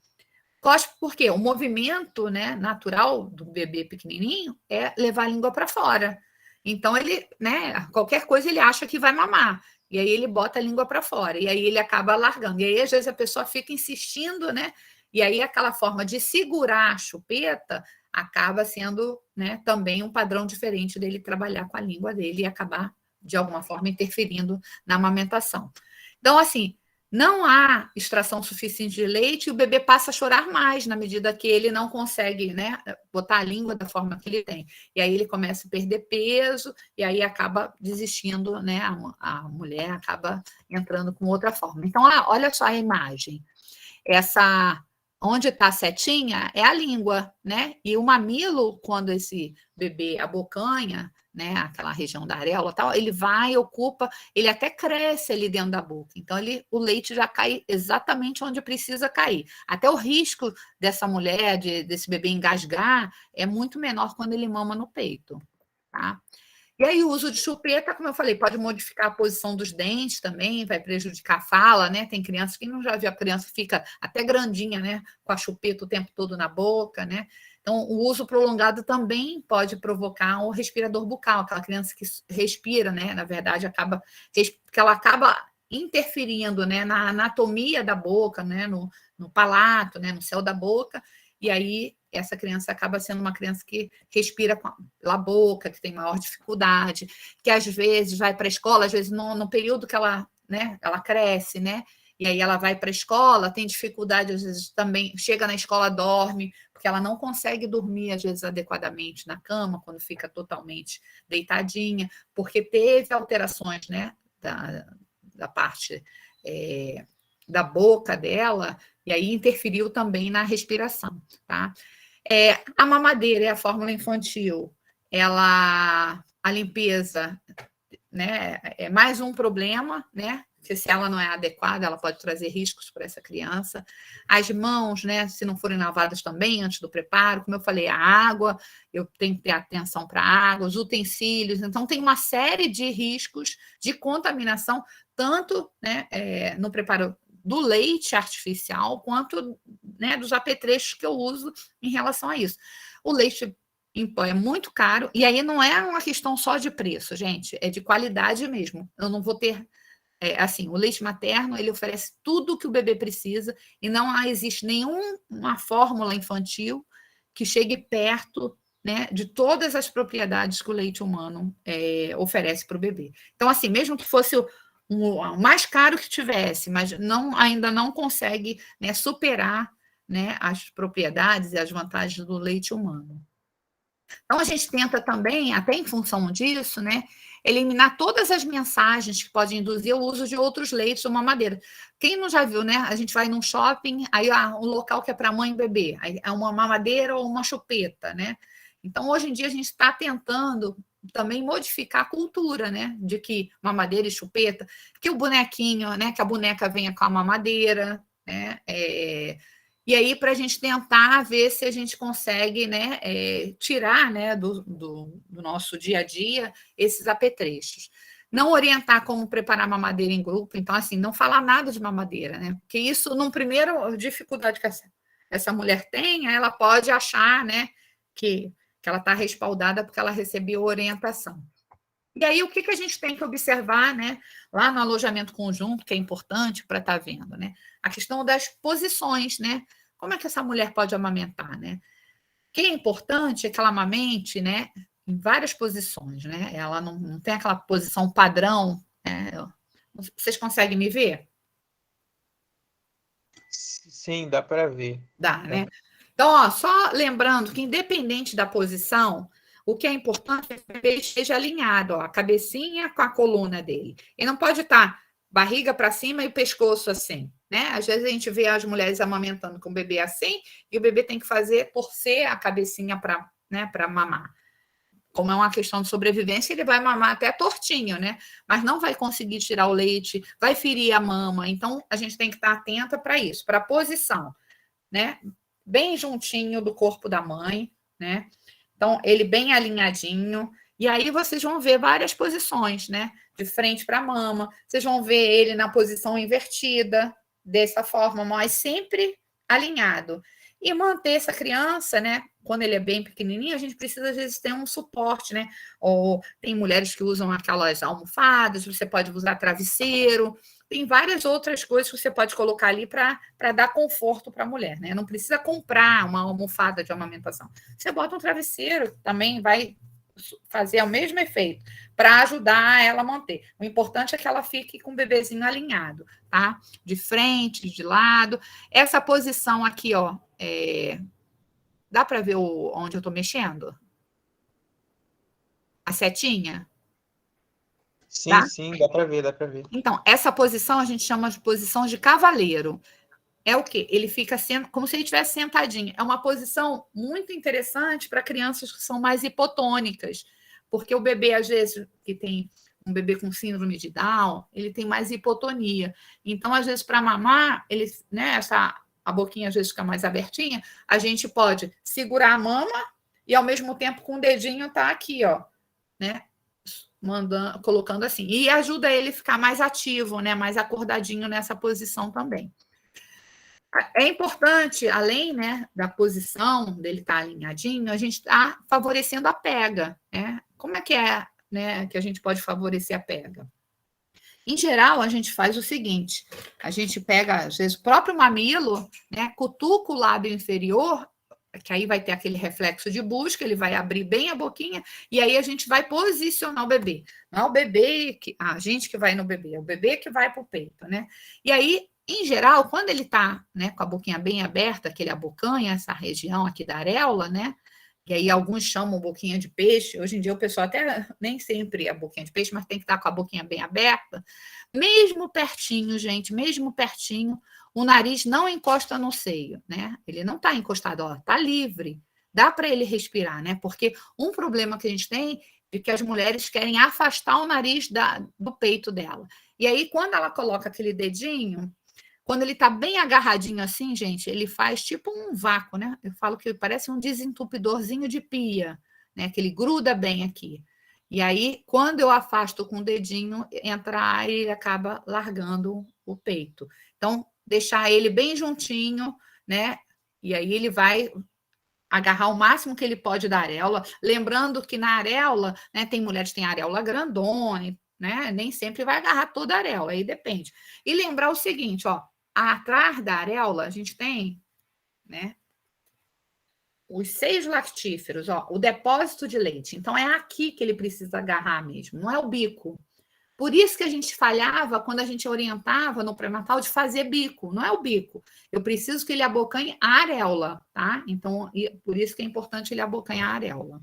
Cospe por quê? O movimento, né, natural do bebê pequenininho é levar a língua para fora. Então, ele, né, qualquer coisa ele acha que vai mamar. E aí ele bota a língua para fora. E aí ele acaba largando. E aí, às vezes, a pessoa fica insistindo, né? E aí aquela forma de segurar a chupeta acaba sendo, né, também um padrão diferente dele trabalhar com a língua dele e acabar, de alguma forma, interferindo na amamentação. Então, assim, não há extração suficiente de leite e o bebê passa a chorar mais na medida que ele não consegue, né, botar a língua da forma que ele tem. E aí ele começa a perder peso e aí acaba desistindo, né, a mulher acaba entrando com outra forma. Então, olha só a imagem. Essa onde está a setinha é a língua, né? E o mamilo, quando esse bebê abocanha, né, aquela região da areola, tal, ele vai, ocupa, ele até cresce ali dentro da boca. Então, o leite já cai exatamente onde precisa cair. Até o risco dessa mulher, desse bebê engasgar, é muito menor quando ele mama no peito, tá? E aí, o uso de chupeta, como eu falei, pode modificar a posição dos dentes também, vai prejudicar a fala, né? Tem crianças que não já viu, a criança fica até grandinha, né? Com a chupeta o tempo todo na boca, né? Então, o uso prolongado também pode provocar um respirador bucal, aquela criança que respira, né? Na verdade, que ela acaba interferindo, né? Na anatomia da boca, né? No palato, né? No céu da boca, e aí essa criança acaba sendo uma criança que respira pela boca, que tem maior dificuldade, que às vezes vai para a escola, às vezes no período que ela, né, ela cresce, né? E aí ela vai para a escola, tem dificuldade, às vezes também chega na escola, dorme, porque ela não consegue dormir, às vezes, adequadamente na cama, quando fica totalmente deitadinha, porque teve alterações, né, da parte da boca dela, e aí interferiu também na respiração, tá? A mamadeira e a fórmula infantil, a limpeza, né, é mais um problema, né? Que se ela não é adequada, ela pode trazer riscos para essa criança. As mãos, né, se não forem lavadas também antes do preparo, como eu falei, a água, eu tenho que ter atenção para a água, os utensílios. Então, tem uma série de riscos de contaminação, tanto, né, no preparo do leite artificial, quanto, né, dos apetrechos que eu uso em relação a isso. O leite em pó é muito caro, e aí não é uma questão só de preço, gente, é de qualidade mesmo. Eu não vou ter, assim, o leite materno, ele oferece tudo o que o bebê precisa, e não existe nenhuma fórmula infantil que chegue perto, né, de todas as propriedades que o leite humano oferece para o bebê. Então, assim, mesmo que fosse o mais caro que tivesse, mas ainda não consegue, né, superar, né, as propriedades e as vantagens do leite humano. Então, a gente tenta também, até em função disso, né, eliminar todas as mensagens que podem induzir o uso de outros leites ou mamadeira. Quem não já viu, né? A gente vai num shopping, aí um local que é para mãe e bebê, aí é uma mamadeira ou uma chupeta, né? Então, hoje em dia, a gente está tentando também modificar a cultura, né? De que mamadeira e chupeta, que o bonequinho, né? Que a boneca venha com a mamadeira, né? E aí, para a gente tentar ver se a gente consegue, né, tirar, né, do nosso dia a dia esses apetrechos. Não orientar como preparar mamadeira em grupo, então, assim, não falar nada de mamadeira, né? Porque isso, num primeiro dificuldade que essa mulher tem, ela pode achar, né, que ela está respaldada porque ela recebeu orientação. E aí, o que a gente tem que observar, né, lá no alojamento conjunto, que é importante para estar vendo, né? A questão das posições, né? Como é que essa mulher pode amamentar, né? O que é importante é que ela amamente, né, em várias posições, né? Ela não tem aquela posição padrão, né? Vocês conseguem me ver? Sim, dá para ver. Dá, né? Então, ó, só lembrando que, independente da posição, o que é importante é que o bebê esteja alinhado, ó, a cabecinha com a coluna dele. E não pode estar barriga para cima e o pescoço assim, né? Às vezes a gente vê as mulheres amamentando com o bebê assim, e o bebê tem que torcer a cabecinha para, né, para mamar. Como é uma questão de sobrevivência, ele vai mamar até tortinho, né? Mas não vai conseguir tirar o leite, vai ferir a mama. Então, a gente tem que estar atenta para isso, para a posição, né? Bem juntinho do corpo da mãe, né? Então, ele bem alinhadinho. E aí vocês vão ver várias posições, né? De frente para a mama. Vocês vão ver ele na posição invertida, dessa forma, mas sempre alinhado. E manter essa criança, né? Quando ele é bem pequenininho, a gente precisa, às vezes, ter um suporte, né? Ou tem mulheres que usam aquelas almofadas, você pode usar travesseiro, tem várias outras coisas que você pode colocar ali para dar conforto para a mulher, né? Não precisa comprar uma almofada de amamentação. Você bota um travesseiro, também vai fazer o mesmo efeito, para ajudar ela a manter. O importante é que ela fique com o bebezinho alinhado, tá? De frente, de lado. Essa posição aqui, ó, dá para ver onde eu estou mexendo? A setinha? Sim, sim, dá para ver, dá para ver. Então, essa posição a gente chama de posição de cavaleiro. É o quê? Ele fica como se ele estivesse sentadinho. É uma posição muito interessante para crianças que são mais hipotônicas, porque o bebê, às vezes, que tem um bebê com síndrome de Down, ele tem mais hipotonia. Então, às vezes, para mamar, ele, né, a boquinha às vezes fica mais abertinha, a gente pode segurar a mama e, ao mesmo tempo, com o dedinho tá aqui, ó, né? Colocando assim. E ajuda ele a ficar mais ativo, né? Mais acordadinho nessa posição também. É importante, além, né, da posição dele estar alinhadinho, a gente está favorecendo a pega, né? Como é, né, que a gente pode favorecer a pega? Em geral, a gente faz o seguinte: a gente pega, às vezes, o próprio mamilo, né, cutuca o lábio inferior, que aí vai ter aquele reflexo de busca, ele vai abrir bem a boquinha, e aí a gente vai posicionar o bebê. Não é o bebê, a gente que vai no bebê, é o bebê que vai para o peito, né? E aí, em geral, quando ele está, né, com a boquinha bem aberta, que ele abocanha essa região aqui da areola, né? E aí alguns chamam boquinha de peixe. Hoje em dia o pessoal até nem sempre é boquinha de peixe, mas tem que estar com a boquinha bem aberta. Mesmo pertinho, gente, mesmo pertinho, o nariz não encosta no seio, né? Ele não está encostado, ó, está livre. Dá para ele respirar, né? Porque um problema que a gente tem é que as mulheres querem afastar o nariz do peito dela. E aí, quando ela coloca aquele dedinho, quando ele está bem agarradinho assim, gente, ele faz tipo um vácuo, né? Eu falo que parece um desentupidorzinho de pia, né? Que ele gruda bem aqui. E aí, quando eu afasto com o dedinho, entra ar e ele acaba largando o peito. Então, deixar ele bem juntinho, né? E aí ele vai agarrar o máximo que ele pode da areola. Lembrando que na areola, né, tem mulheres que têm areola grandona, né? Nem sempre vai agarrar toda a areola, aí depende. E lembrar o seguinte, ó, atrás da areola a gente tem, né, os seios lactíferos, ó, o depósito de leite. Então é aqui que ele precisa agarrar mesmo, não é o bico. Por isso que a gente falhava quando a gente orientava no pré-natal de fazer bico, não é o bico. Eu preciso que ele abocanhe a areola, tá? Então, por isso que é importante ele abocanhar a areola.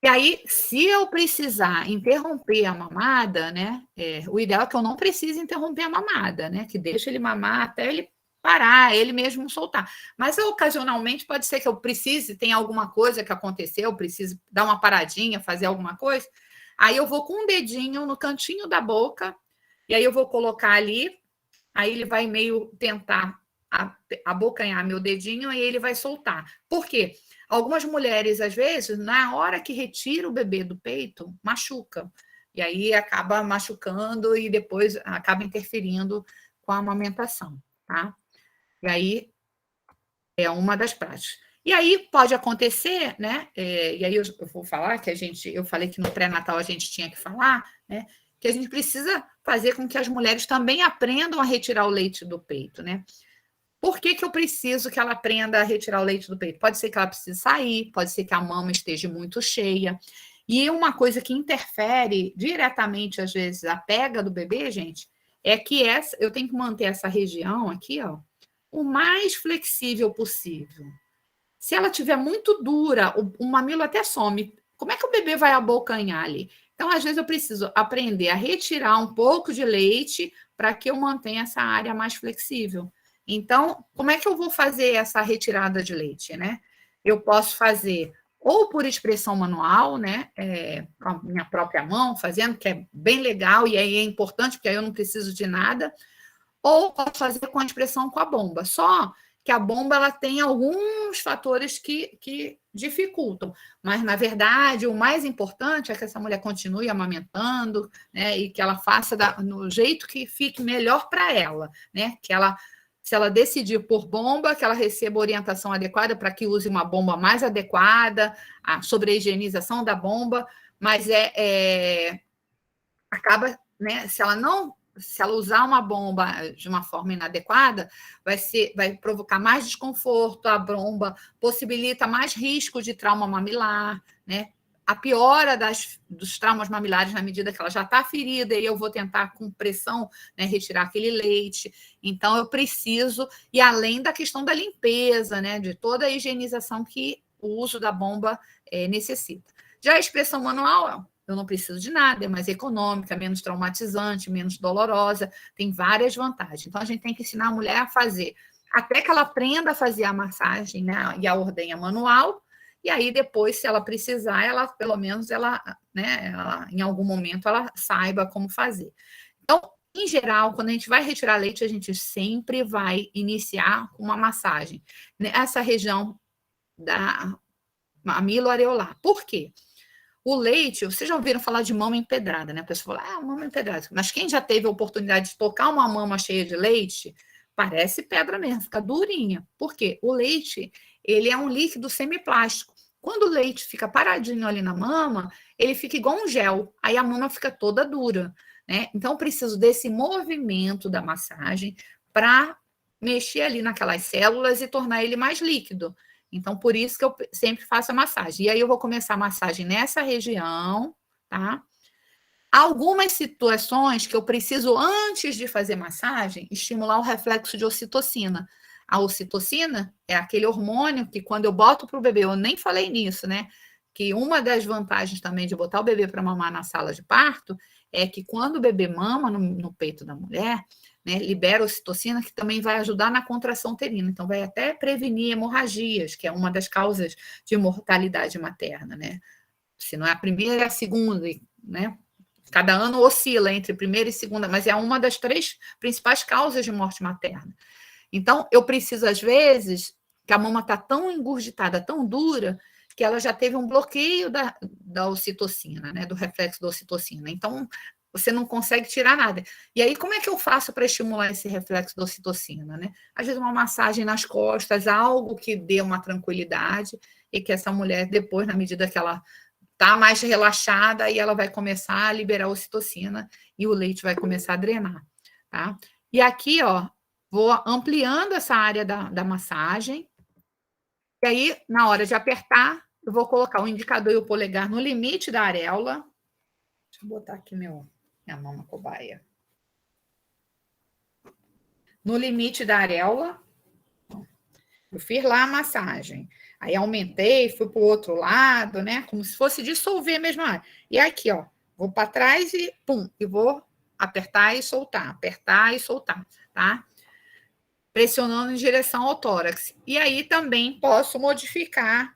E aí, se eu precisar interromper a mamada, né? O ideal é que eu não precise interromper a mamada, né? Que deixe ele mamar até ele parar, ele mesmo soltar. Mas ocasionalmente pode ser que eu precise, tem alguma coisa que aconteceu, eu preciso dar uma paradinha, fazer alguma coisa. Aí eu vou com um dedinho no cantinho da boca, e aí eu vou colocar ali, aí ele vai meio tentar abocanhar meu dedinho e ele vai soltar. Por quê? Algumas mulheres, às vezes, na hora que retira o bebê do peito, machuca. E aí acaba machucando e depois acaba interferindo com a amamentação, tá? E aí é uma das práticas. E aí pode acontecer, né? E aí eu vou falar que eu falei que no pré-natal a gente tinha que falar, né? Que a gente precisa fazer com que as mulheres também aprendam a retirar o leite do peito, né? Por que eu preciso que ela aprenda a retirar o leite do peito? Pode ser que ela precise sair, pode ser que a mama esteja muito cheia. E uma coisa que interfere diretamente, às vezes, a pega do bebê, gente, é que eu tenho que manter essa região aqui, ó, o mais flexível possível. Se ela tiver muito dura, o mamilo até some. Como é que o bebê vai abocanhar ali? Então, às vezes, eu preciso aprender a retirar um pouco de leite para que eu mantenha essa área mais flexível. Então, como é que eu vou fazer essa retirada de leite, né? Eu posso fazer ou por expressão manual, né? Com a minha própria mão, fazendo, que é bem legal e aí é importante, porque aí eu não preciso de nada, ou posso fazer com a expressão com a bomba. Só que a bomba ela tem alguns fatores que dificultam, mas, na verdade, o mais importante é que essa mulher continue amamentando, né, e que ela faça no jeito que fique melhor para ela, né, que ela, se ela decidir por bomba, que ela receba orientação adequada para que use uma bomba mais adequada, sobre a higienização da bomba, mas acaba, né, se ela não se ela usar uma bomba de uma forma inadequada, vai provocar mais desconforto, a bomba possibilita mais risco de trauma mamilar, né? A piora dos traumas mamilares na medida que ela já está ferida e eu vou tentar com pressão, né, retirar aquele leite. Então, eu preciso, e além da questão da limpeza, né, de toda a higienização que o uso da bomba necessita. Já a expressão manual, eu não preciso de nada, é mais econômica, menos traumatizante, menos dolorosa, tem várias vantagens. Então, a gente tem que ensinar a mulher a fazer, até que ela aprenda a fazer a massagem, né, e a ordenha manual, e aí depois, se ela precisar, ela, pelo menos, em algum momento, ela saiba como fazer. Então, em geral, quando a gente vai retirar leite, a gente sempre vai iniciar com uma massagem nessa região da mamilo areolar. Por quê? O leite, vocês já ouviram falar de mama empedrada, né? A pessoa fala, mama empedrada. Mas quem já teve a oportunidade de tocar uma mama cheia de leite, parece pedra mesmo, fica durinha. Por quê? O leite, ele é um líquido semiplástico. Quando o leite fica paradinho ali na mama, ele fica igual um gel. Aí a mama fica toda dura, né? Então, eu preciso desse movimento da massagem para mexer ali naquelas células e tornar ele mais líquido. Então, por isso que eu sempre faço a massagem. E aí, eu vou começar a massagem nessa região, tá? Algumas situações que eu preciso, antes de fazer massagem, estimular o reflexo de ocitocina. A ocitocina é aquele hormônio que, quando eu boto para o bebê, eu nem falei nisso, né? Que uma das vantagens também de botar o bebê para mamar na sala de parto é que, quando o bebê mama no peito da mulher, né, libera ocitocina, que também vai ajudar na contração uterina. Então, vai até prevenir hemorragias, que é uma das causas de mortalidade materna, né? Se não é a primeira, é a segunda, né? Cada ano oscila entre primeira e segunda, mas é uma das 3 principais causas de morte materna. Então, eu preciso, às vezes, que a mama está tão engurgitada, tão dura, que ela já teve um bloqueio da ocitocina, né? Do reflexo da ocitocina. Então, você não consegue tirar nada. E aí, como é que eu faço para estimular esse reflexo da ocitocina, né? Às vezes, uma massagem nas costas, algo que dê uma tranquilidade, e que essa mulher, depois, na medida que ela está mais relaxada, e ela vai começar a liberar ocitocina, e o leite vai começar a drenar, tá? E aqui, ó, vou ampliando essa área da massagem, e aí, na hora de apertar, eu vou colocar o indicador e o polegar no limite da areola. Deixa eu botar aqui minha mama cobaia. No limite da areola, eu fiz lá a massagem. Aí aumentei, fui para o outro lado, né? Como se fosse dissolver mesmo a área. E aqui, ó, vou para trás e pum, e vou apertar e soltar, tá? Pressionando em direção ao tórax. E aí também posso modificar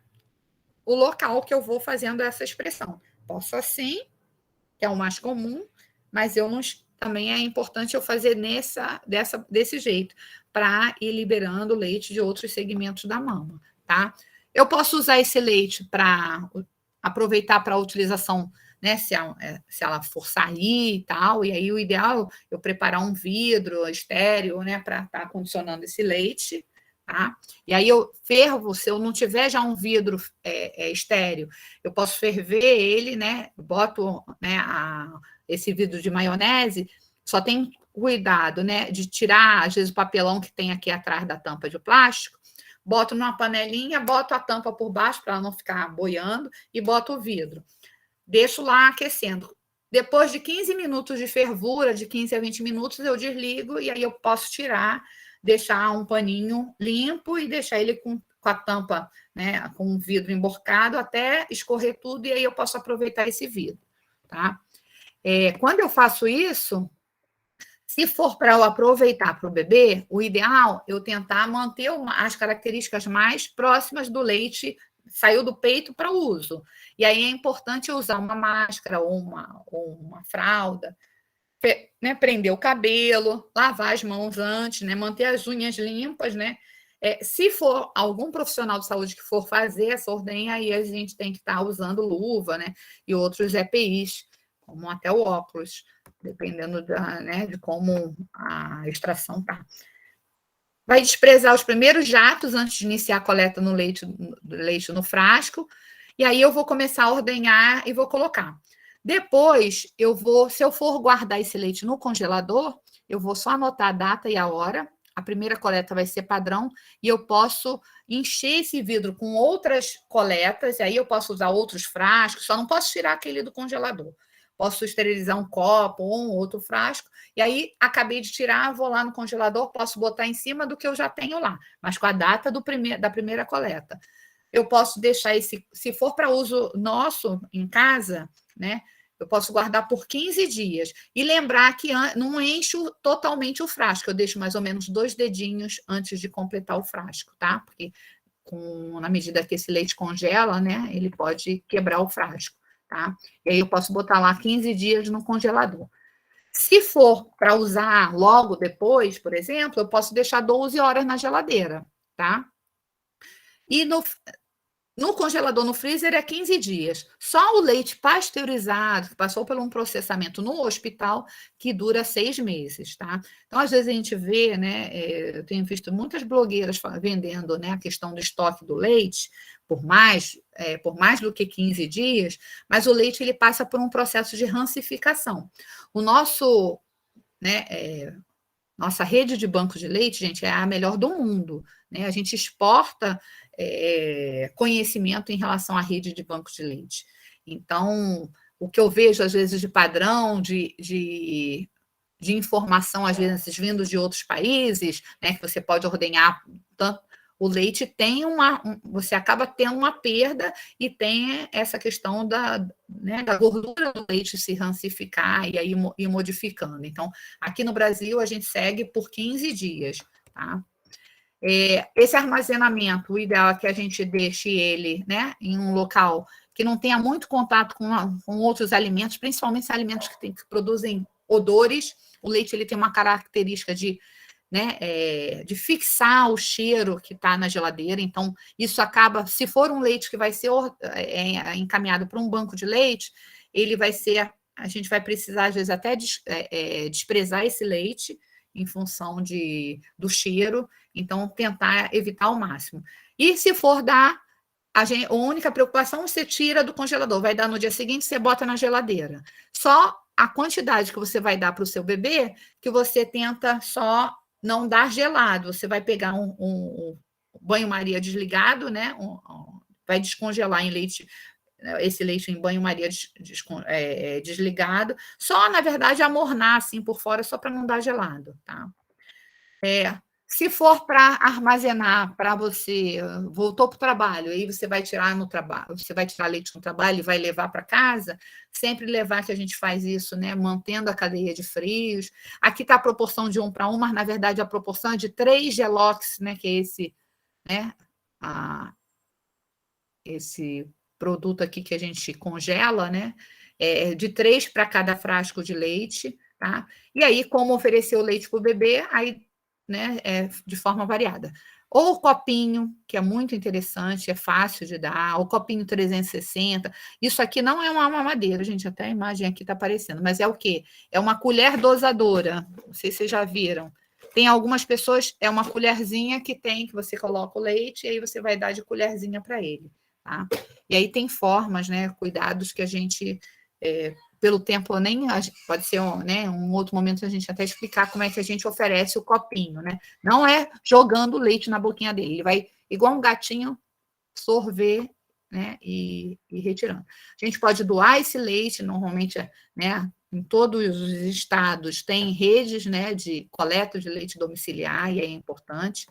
o local que eu vou fazendo essa expressão. Posso assim, que é o mais comum, mas eu não, também é importante eu fazer desse jeito, para ir liberando leite de outros segmentos da mama, tá? Eu posso usar esse leite para aproveitar para a utilização, né, se ela for sair e tal, e aí o ideal é eu preparar um vidro estéreo, né, para estar condicionando esse leite, tá? E aí eu fervo, se eu não tiver já um vidro estéreo, eu posso ferver ele, né, boto, né, esse vidro de maionese, só tem cuidado, né, de tirar, às vezes, o papelão que tem aqui atrás da tampa de plástico, boto numa panelinha, boto a tampa por baixo para ela não ficar boiando e boto o vidro. Deixo lá aquecendo. Depois de 15 minutos de fervura, de 15 a 20 minutos, eu desligo e aí eu posso tirar, deixar um paninho limpo e deixar ele com a tampa, né, com o vidro emborcado até escorrer tudo, e aí eu posso aproveitar esse vidro, tá? Quando eu faço isso, se for para eu aproveitar para o bebê, o ideal é eu tentar manter as características mais próximas do leite, saiu do peito para o uso. E aí é importante usar uma máscara ou uma fralda, né, prender o cabelo, lavar as mãos antes, né, manter as unhas limpas, né? Se for algum profissional de saúde que for fazer essa ordenha, aí a gente tem que estar usando luva, né, e outros EPIs, como até o óculos, dependendo né, de como a extração tá. Vai desprezar os primeiros jatos antes de iniciar a coleta no leite no frasco, e aí eu vou começar a ordenhar e vou colocar. Depois, se eu for guardar esse leite no congelador, eu vou só anotar a data e a hora. A primeira coleta vai ser padrão e eu posso encher esse vidro com outras coletas, e aí eu posso usar outros frascos, só não posso tirar aquele do congelador. Posso esterilizar um copo ou um outro frasco, e aí acabei de tirar, vou lá no congelador, posso botar em cima do que eu já tenho lá, mas com a data da primeira coleta. Eu posso deixar se for para uso nosso em casa, né? Eu posso guardar por 15 dias. E lembrar que não encho totalmente o frasco, eu deixo mais ou menos 2 dedinhos antes de completar o frasco, tá? Porque na medida que esse leite congela, né, ele pode quebrar o frasco, tá? E aí eu posso botar lá 15 dias no congelador. Se for para usar logo depois, por exemplo, eu posso deixar 12 horas na geladeira, tá? E no congelador, no freezer, é 15 dias. Só o leite pasteurizado, que passou por um processamento no hospital, que dura 6 meses, tá? Então, às vezes, a gente vê, né? Eu tenho visto muitas blogueiras vendendo, né, a questão do estoque do leite por mais do que 15 dias, mas o leite ele passa por um processo de rancificação. O nosso, né, nossa rede de bancos de leite, gente, é a melhor do mundo, né? A gente exporta conhecimento em relação à rede de bancos de leite. Então, o que eu vejo, às vezes, de padrão, de informação, às vezes, vindo de outros países, né, que você pode ordenhar, o leite tem você acaba tendo uma perda e tem essa questão né, da gordura do leite se rancificar e aí ir modificando. Então, aqui no Brasil, a gente segue por 15 dias, tá? Esse armazenamento, o ideal é que a gente deixe ele, né, em um local que não tenha muito contato com outros alimentos, principalmente alimentos que produzem odores. O leite ele tem uma característica né, de fixar o cheiro que está na geladeira. Então, isso acaba, se for um leite que vai ser encaminhado para um banco de leite, a gente vai precisar, às vezes, até desprezar esse leite em função do cheiro, então tentar evitar ao máximo. E se for dar, a única preocupação você tira do congelador, vai dar no dia seguinte, você bota na geladeira. Só a quantidade que você vai dar para o seu bebê, que você tenta só não dar gelado. Você vai pegar um banho-maria desligado, né? Vai descongelar esse leite em banho-maria desligado, só, na verdade, amornar assim por fora, só para não dar gelado, tá? Se for para armazenar, para você voltou para o trabalho, aí você vai tirar no trabalho, você vai tirar leite no trabalho e vai levar para casa, sempre levar, que a gente faz isso, né? Mantendo a cadeia de frios. Aqui está a proporção de 1 para 1, mas na verdade a proporção é de 3 gelox, né? Que é esse, né? Esse produto aqui que a gente congela, né? De 3 para cada frasco de leite, tá? E aí, como oferecer o leite para o bebê, aí, né, de forma variada. Ou o copinho, que é muito interessante, é fácil de dar, o copinho 360. Isso aqui não é uma mamadeira, gente, até a imagem aqui está aparecendo, mas é o quê? É uma colher dosadora, não sei se vocês já viram. Tem algumas pessoas, é uma colherzinha que você coloca o leite e aí você vai dar de colherzinha para ele. Tá? E aí tem formas, né, cuidados que a gente, pelo tempo, pode ser um outro momento a gente até explicar como é que a gente oferece o copinho, né? Não é jogando leite na boquinha dele, ele vai, igual um gatinho, sorver, né, e retirando. A gente pode doar esse leite, normalmente, né, em todos os estados tem redes, né, de coleta de leite domiciliar, e é importante.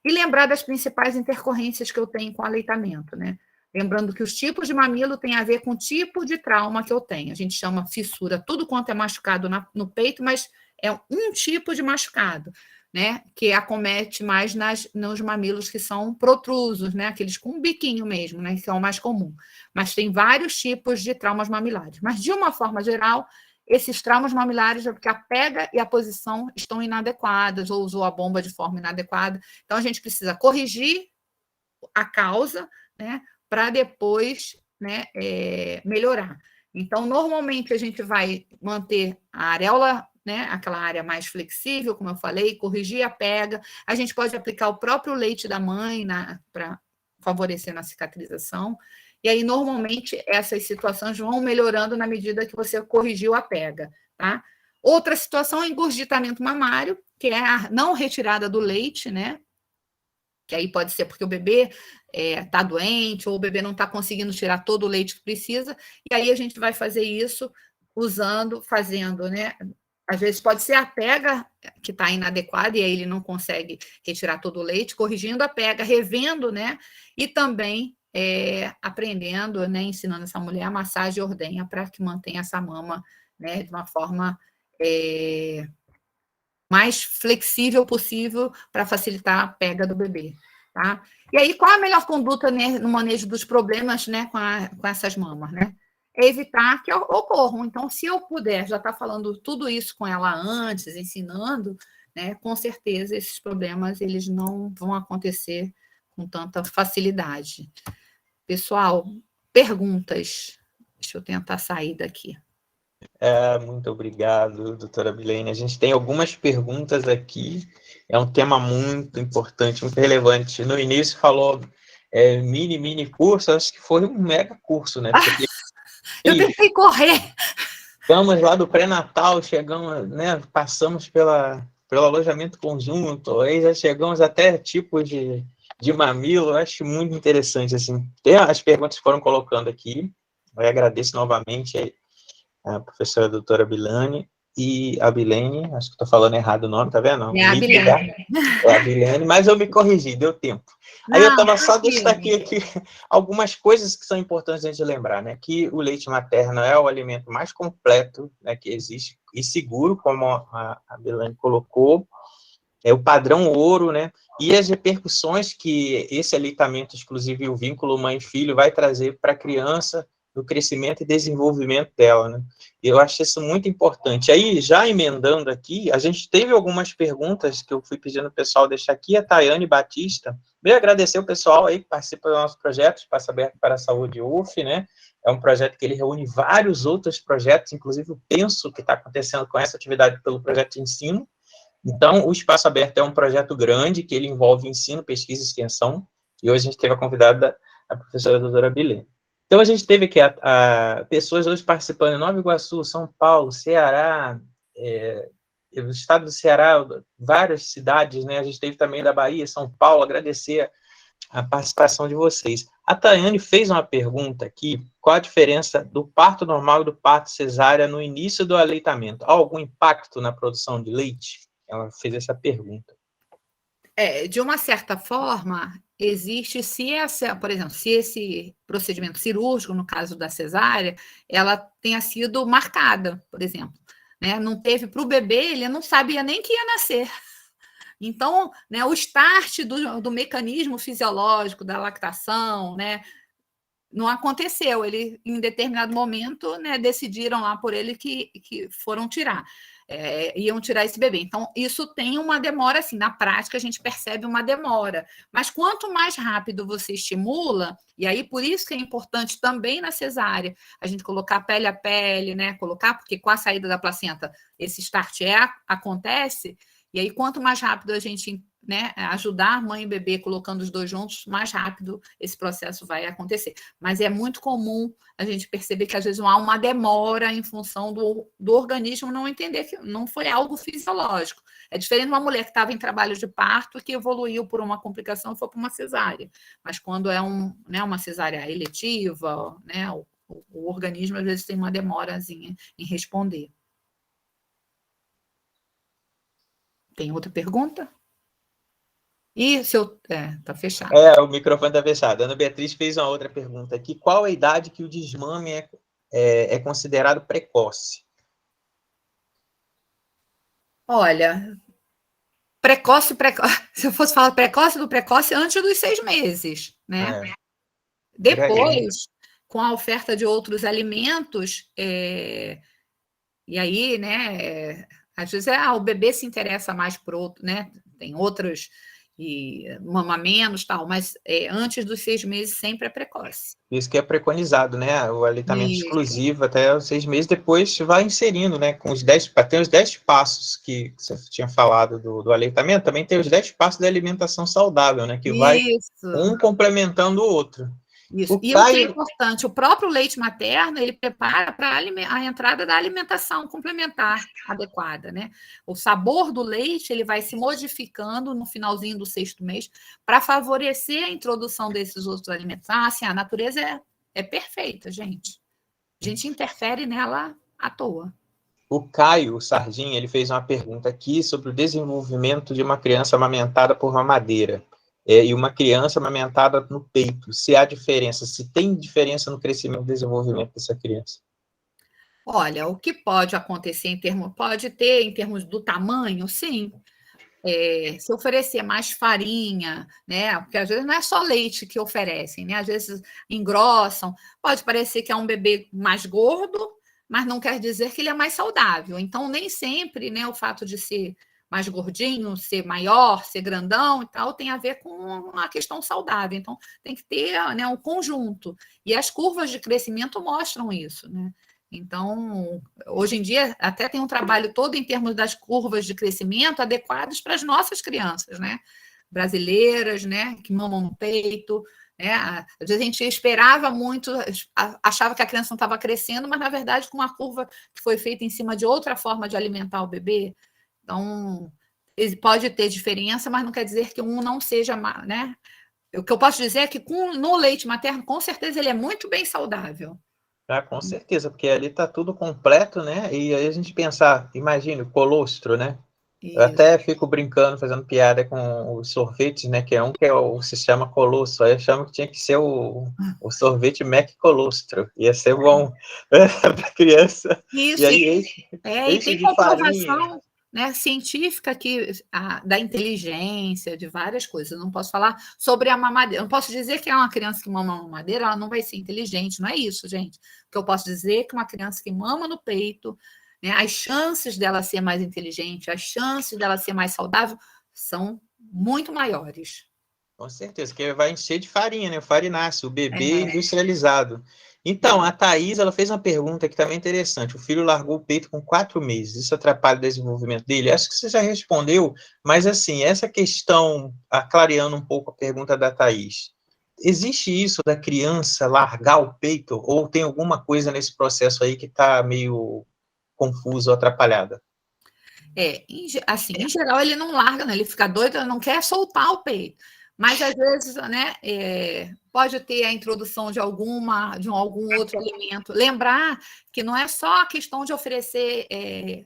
E lembrar das principais intercorrências que eu tenho com aleitamento, né? Lembrando que os tipos de mamilo têm a ver com o tipo de trauma que eu tenho. A gente chama fissura, tudo quanto é machucado no peito, mas é um tipo de machucado, né? Que acomete mais nos mamilos que são protrusos, né? Aqueles com um biquinho mesmo, né? Que é o mais comum. Mas tem vários tipos de traumas mamilares. Mas, de uma forma geral, esses traumas mamilares é porque a pega e a posição estão inadequadas, ou usou a bomba de forma inadequada. Então, a gente precisa corrigir a causa, né? Para depois, né, melhorar. Então, normalmente, a gente vai manter a areola, né, aquela área mais flexível, como eu falei, corrigir a pega. A gente pode aplicar o próprio leite da mãe para favorecer na cicatrização. E aí, normalmente, essas situações vão melhorando na medida que você corrigiu a pega, tá? Outra situação é engurgitamento mamário, que é a não retirada do leite, né? Que aí pode ser porque o bebê está doente, ou o bebê não está conseguindo tirar todo o leite que precisa, e aí a gente vai fazer isso fazendo, né? Às vezes pode ser a pega que está inadequada, e aí ele não consegue retirar todo o leite, corrigindo a pega, revendo, né? E também aprendendo, né? Ensinando essa mulher a massagem e ordenha para que mantenha essa mama, né? De uma forma mais flexível possível para facilitar a pega do bebê, tá? E aí, qual a melhor conduta, né, no manejo dos problemas, né, com essas mamas, né? É evitar que ocorram. Então, se eu puder já estar falando tudo isso com ela antes, ensinando, né, com certeza esses problemas eles não vão acontecer com tanta facilidade. Pessoal, perguntas. Deixa eu tentar sair daqui. Muito obrigado, doutora Bilene. A gente tem algumas perguntas aqui. É um tema muito importante, muito relevante. No início falou mini curso, acho que foi um mega curso, né? Eu tentei correr. Chegamos lá do pré-natal, chegamos, né? Passamos pelo alojamento conjunto, aí já chegamos até tipos de mamilo. Eu acho muito interessante, assim. As perguntas que foram colocando aqui. Eu agradeço novamente a professora doutora Bilane e a Bilene, acho que estou falando errado o nome, tá vendo? É a Bilene. É a Bilene, mas eu me corrigi, deu tempo. Aí eu estava só destaquei aqui algumas coisas que são importantes a gente lembrar, né? Que o leite materno é o alimento mais completo, né, que existe e seguro, como a Bilane colocou, é o padrão ouro, né? E as repercussões que esse aleitamento exclusivo e o vínculo mãe-filho vai trazer para a criança, no crescimento e desenvolvimento dela, né? Eu acho isso muito importante. Aí, já emendando aqui, a gente teve algumas perguntas que eu fui pedindo ao pessoal deixar aqui. A Tayane Batista veio agradecer o pessoal aí que participa do nosso projeto, Espaço Aberto para a Saúde UF, né? É um projeto que ele reúne vários outros projetos, inclusive o Penso, que está acontecendo com essa atividade pelo projeto de ensino. Então, o Espaço Aberto é um projeto grande que ele envolve ensino, pesquisa e extensão, e hoje a gente teve a convidada, a professora doutora Bilene. Então, a gente teve aqui pessoas hoje participando em Nova Iguaçu, São Paulo, Ceará, o estado do Ceará, várias cidades, né? A gente teve também da Bahia, São Paulo, agradecer a participação de vocês. A Tayane fez uma pergunta aqui, qual a diferença do parto normal e do parto cesárea no início do aleitamento? Há algum impacto na produção de leite? Ela fez essa pergunta. De uma certa forma, existe, por exemplo, se esse procedimento cirúrgico, no caso da cesárea, ela tenha sido marcada, por exemplo, né? Não teve para o bebê, ele não sabia nem que ia nascer. Então, né, o start do mecanismo fisiológico da lactação, né, não aconteceu. Ele, em determinado momento, né, decidiram lá por ele que foram tirar. Iam tirar esse bebê. Então, isso tem uma demora, assim, na prática a gente percebe uma demora. Mas quanto mais rápido você estimula, e aí por isso que é importante também na cesárea, a gente colocar pele a pele, né? Porque com a saída da placenta, esse start acontece, e aí quanto mais rápido a gente, né, ajudar mãe e bebê colocando os dois juntos, mais rápido esse processo vai acontecer. Mas é muito comum a gente perceber que às vezes há uma demora em função do organismo não entender que não foi algo fisiológico. É diferente de uma mulher que estava em trabalho de parto que evoluiu por uma complicação e foi para uma cesárea. Mas quando é uma cesárea eletiva, né, o organismo às vezes tem uma demorazinha em responder. Tem outra pergunta? Tá fechado. O microfone está fechado. A Ana Beatriz fez uma outra pergunta aqui. Qual a idade que o desmame é considerado precoce? Olha, precoce, se eu fosse falar precoce antes dos 6 meses, né? Depois, com a oferta de outros alimentos, e aí, né, às vezes o bebê se interessa mais por outro, né? Tem outros e mama menos, tal, mas antes dos 6 meses sempre é precoce. Isso que é preconizado, né? O aleitamento exclusivo até os 6 meses, depois vai inserindo, né? Com tem os 10 passos que você tinha falado do aleitamento, também tem os 10 passos da alimentação saudável, né? Que vai um complementando o outro. Isso. E o que é importante, o próprio leite materno, ele prepara para a entrada da alimentação complementar adequada, né? O sabor do leite, ele vai se modificando no finalzinho do 6º mês para favorecer a introdução desses outros alimentos. Assim, a natureza é perfeita, gente. A gente interfere nela à toa. O Caio Sardinha, ele fez uma pergunta aqui sobre o desenvolvimento de uma criança amamentada por mamadeira. E uma criança amamentada no peito, se há diferença, se tem diferença no crescimento e desenvolvimento dessa criança. Olha, o que pode acontecer pode ter em termos do tamanho, sim. Se oferecer mais farinha, né? Porque às vezes não é só leite que oferecem, né? Às vezes engrossam, pode parecer que é um bebê mais gordo, mas não quer dizer que ele é mais saudável. Então, nem sempre, né, o fato de ser mais gordinho, ser maior, ser grandão e tal, tem a ver com uma questão saudável. Então, tem que ter, né, um conjunto. E as curvas de crescimento mostram isso, né? Então, hoje em dia, até tem um trabalho todo em termos das curvas de crescimento adequadas para as nossas crianças, né? Brasileiras, né? Que mamam no peito, né? Às vezes a gente esperava muito, achava que a criança não estava crescendo, mas, na verdade, com uma curva que foi feita em cima de outra forma de alimentar o bebê. Então, pode ter diferença, mas não quer dizer que um não seja, né? O que eu posso dizer é que no leite materno, com certeza, ele é muito bem saudável. Ah, com certeza, porque ali está tudo completo, né? E aí a gente pensar, imagina, o colostro, né? Isso. Eu até fico brincando, fazendo piada com os sorvetes, né? Que se chama colostro. Aí eu chamo que tinha que ser o sorvete Mac Colostro. Ia ser bom para criança. Isso, e aí e tem de farinha. comprovação, né, científica da inteligência, de várias coisas. Eu não posso falar sobre a mamadeira. Eu não posso dizer que é uma criança que mama mamadeira, ela não vai ser inteligente. Não é isso, gente. O que eu posso dizer é que uma criança que mama no peito, né, as chances dela ser mais inteligente, as chances dela ser mais saudável são muito maiores. Com certeza, que vai encher de farinha, né? O farináceo, o bebê industrializado. Então, a Thaís, ela fez uma pergunta que também é interessante. O filho largou o peito com 4 meses. Isso atrapalha o desenvolvimento dele? Acho que você já respondeu, mas, assim, essa questão, clareando um pouco a pergunta da Thaís, existe isso da criança largar o peito? Ou tem alguma coisa nesse processo aí que está meio confuso ou atrapalhada? Em geral, ele não larga, né? Ele fica doido, ele não quer soltar o peito. Mas, às vezes, né, pode ter a introdução de algum outro alimento. Lembrar que não é só a questão de oferecer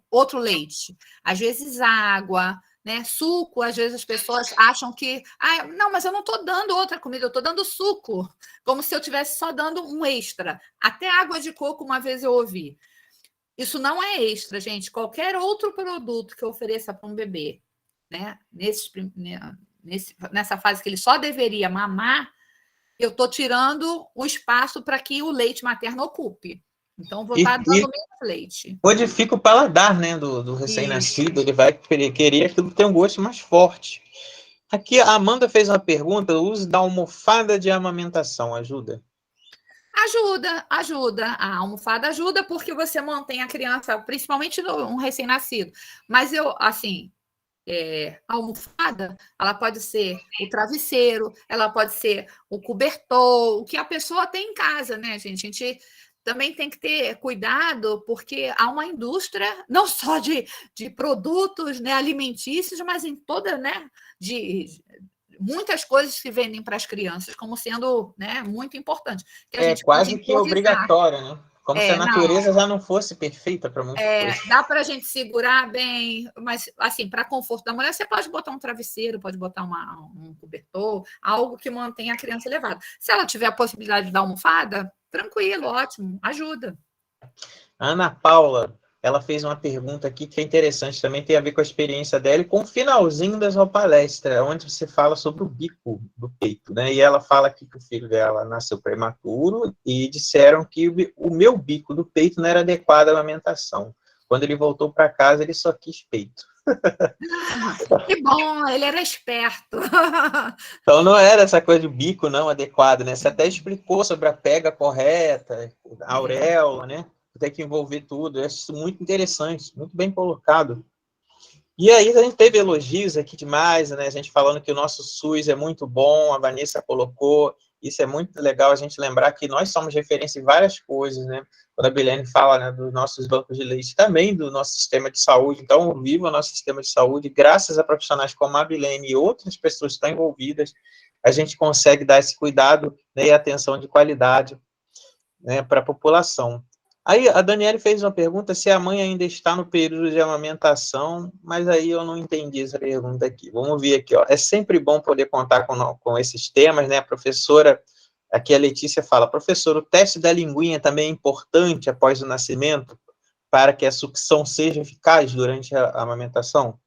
outro leite. Às vezes, água, né, suco. Às vezes, as pessoas acham que... não, mas eu não estou dando outra comida, eu estou dando suco. Como se eu estivesse só dando um extra. Até água de coco, uma vez eu ouvi. Isso não é extra, gente. Qualquer outro produto que eu ofereça para um bebê, né, nessa fase que ele só deveria mamar, eu estou tirando o espaço para que o leite materno ocupe. Então, vou estar dando menos leite. Modifica o paladar, né, do recém-nascido. Ele vai querer aquilo que tem um gosto mais forte. Aqui, a Amanda fez uma pergunta: o uso da almofada de amamentação ajuda? Ajuda. A almofada ajuda porque você mantém a criança, principalmente um recém-nascido. Mas a almofada, ela pode ser o travesseiro, ela pode ser o cobertor, o que a pessoa tem em casa, né, gente? A gente também tem que ter cuidado, porque há uma indústria, não só de produtos, né, alimentícios, mas em toda, né, de muitas coisas que vendem para as crianças como sendo, né, muito importante. Que a gente quase que obrigatório, né? Como se a natureza já não fosse perfeita para muitas coisas. Dá para a gente segurar bem, mas, assim, para conforto da mulher, você pode botar um travesseiro, pode botar um cobertor, algo que mantenha a criança elevada. Se ela tiver a possibilidade da almofada, tranquilo, ótimo, ajuda. Ana Paula, ela fez uma pergunta aqui que é interessante, também tem a ver com a experiência dela e com o finalzinho da sua palestra, onde você fala sobre o bico do peito, né? E ela fala aqui que o filho dela nasceu prematuro e disseram que o meu bico do peito não era adequado à amamentação. Quando ele voltou para casa, ele só quis peito. Que bom, ele era esperto. Então não era essa coisa de bico não adequado, né? Você até explicou sobre a pega correta, a auréola, né? Tem que envolver tudo. Eu acho isso muito interessante, muito bem colocado. E aí a gente teve elogios aqui demais, né? A gente falando que o nosso SUS é muito bom, a Vanessa colocou Isso é muito legal a gente lembrar que nós somos referência em várias coisas, né? Quando a Bilene fala, né, dos nossos bancos de leite, também do nosso sistema de saúde. Então, viva o nosso sistema de saúde, graças a profissionais como a Bilene e outras pessoas que estão envolvidas, a gente consegue dar esse cuidado, né, e atenção de qualidade, né, para a população. Aí a Daniele fez uma pergunta se a mãe ainda está no período de amamentação, mas aí eu não entendi essa pergunta aqui. Vamos ver aqui, ó. É sempre bom poder contar com esses temas, né? A professora, aqui a Letícia fala, professor, o teste da linguinha também é importante após o nascimento para que a sucção seja eficaz durante a amamentação?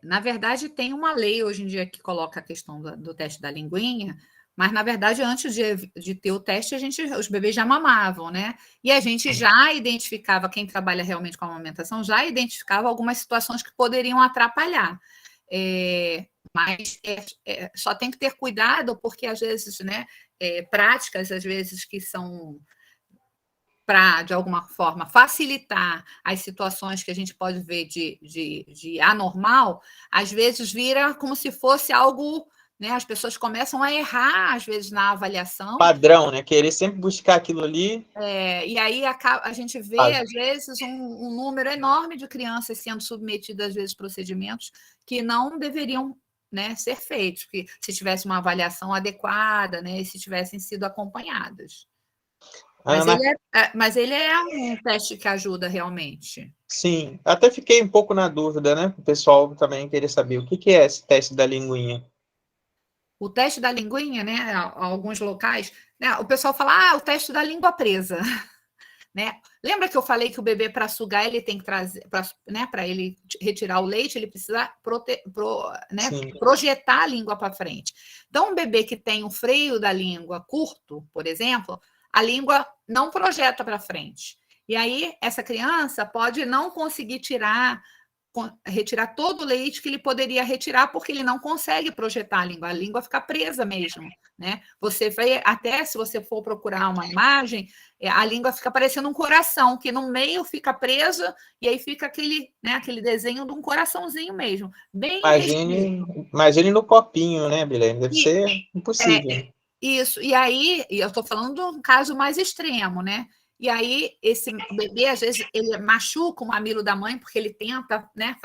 Na verdade, tem uma lei hoje em dia que coloca a questão do teste da linguinha, mas, na verdade, antes de ter o teste, os bebês já mamavam, né? E a gente já identificava, quem trabalha realmente com a amamentação, já identificava algumas situações que poderiam atrapalhar. Mas só tem que ter cuidado, porque, às vezes, né, práticas, às vezes, que são para, de alguma forma, facilitar as situações que a gente pode ver de anormal, às vezes vira como se fosse algo, né? As pessoas começam a errar, às vezes, na avaliação. Padrão, né? Querer sempre buscar aquilo ali. E aí a gente vê, às vezes, um número enorme de crianças sendo submetidas, às vezes, a procedimentos que não deveriam, né, ser feitos, que se tivesse uma avaliação adequada, né, e se tivessem sido acompanhadas. Mas ele é um teste que ajuda realmente. Sim, até fiquei um pouco na dúvida, né? O pessoal também queria saber o que é esse teste da linguinha. O teste da linguinha, né? Alguns locais, né, o pessoal fala, o teste da língua presa. Né? Lembra que eu falei que o bebê, para sugar, ele tem que trazer, né, para ele retirar o leite, ele precisa projetar a língua para frente. Então, um bebê que tem um freio da língua curto, por exemplo, a língua não projeta para frente. E aí, essa criança pode não conseguir retirar todo o leite que ele poderia retirar, porque ele não consegue projetar a língua fica presa mesmo, né? Você vê, até se você for procurar uma imagem, a língua fica parecendo um coração, que no meio fica presa, e aí fica aquele desenho de um coraçãozinho mesmo, bem imagine no copinho, né, Bilene? Deve ser impossível. Isso, e aí, eu estou falando de um caso mais extremo, né? E aí, esse bebê, às vezes, ele machuca o mamilo da mãe, porque ele tenta, né,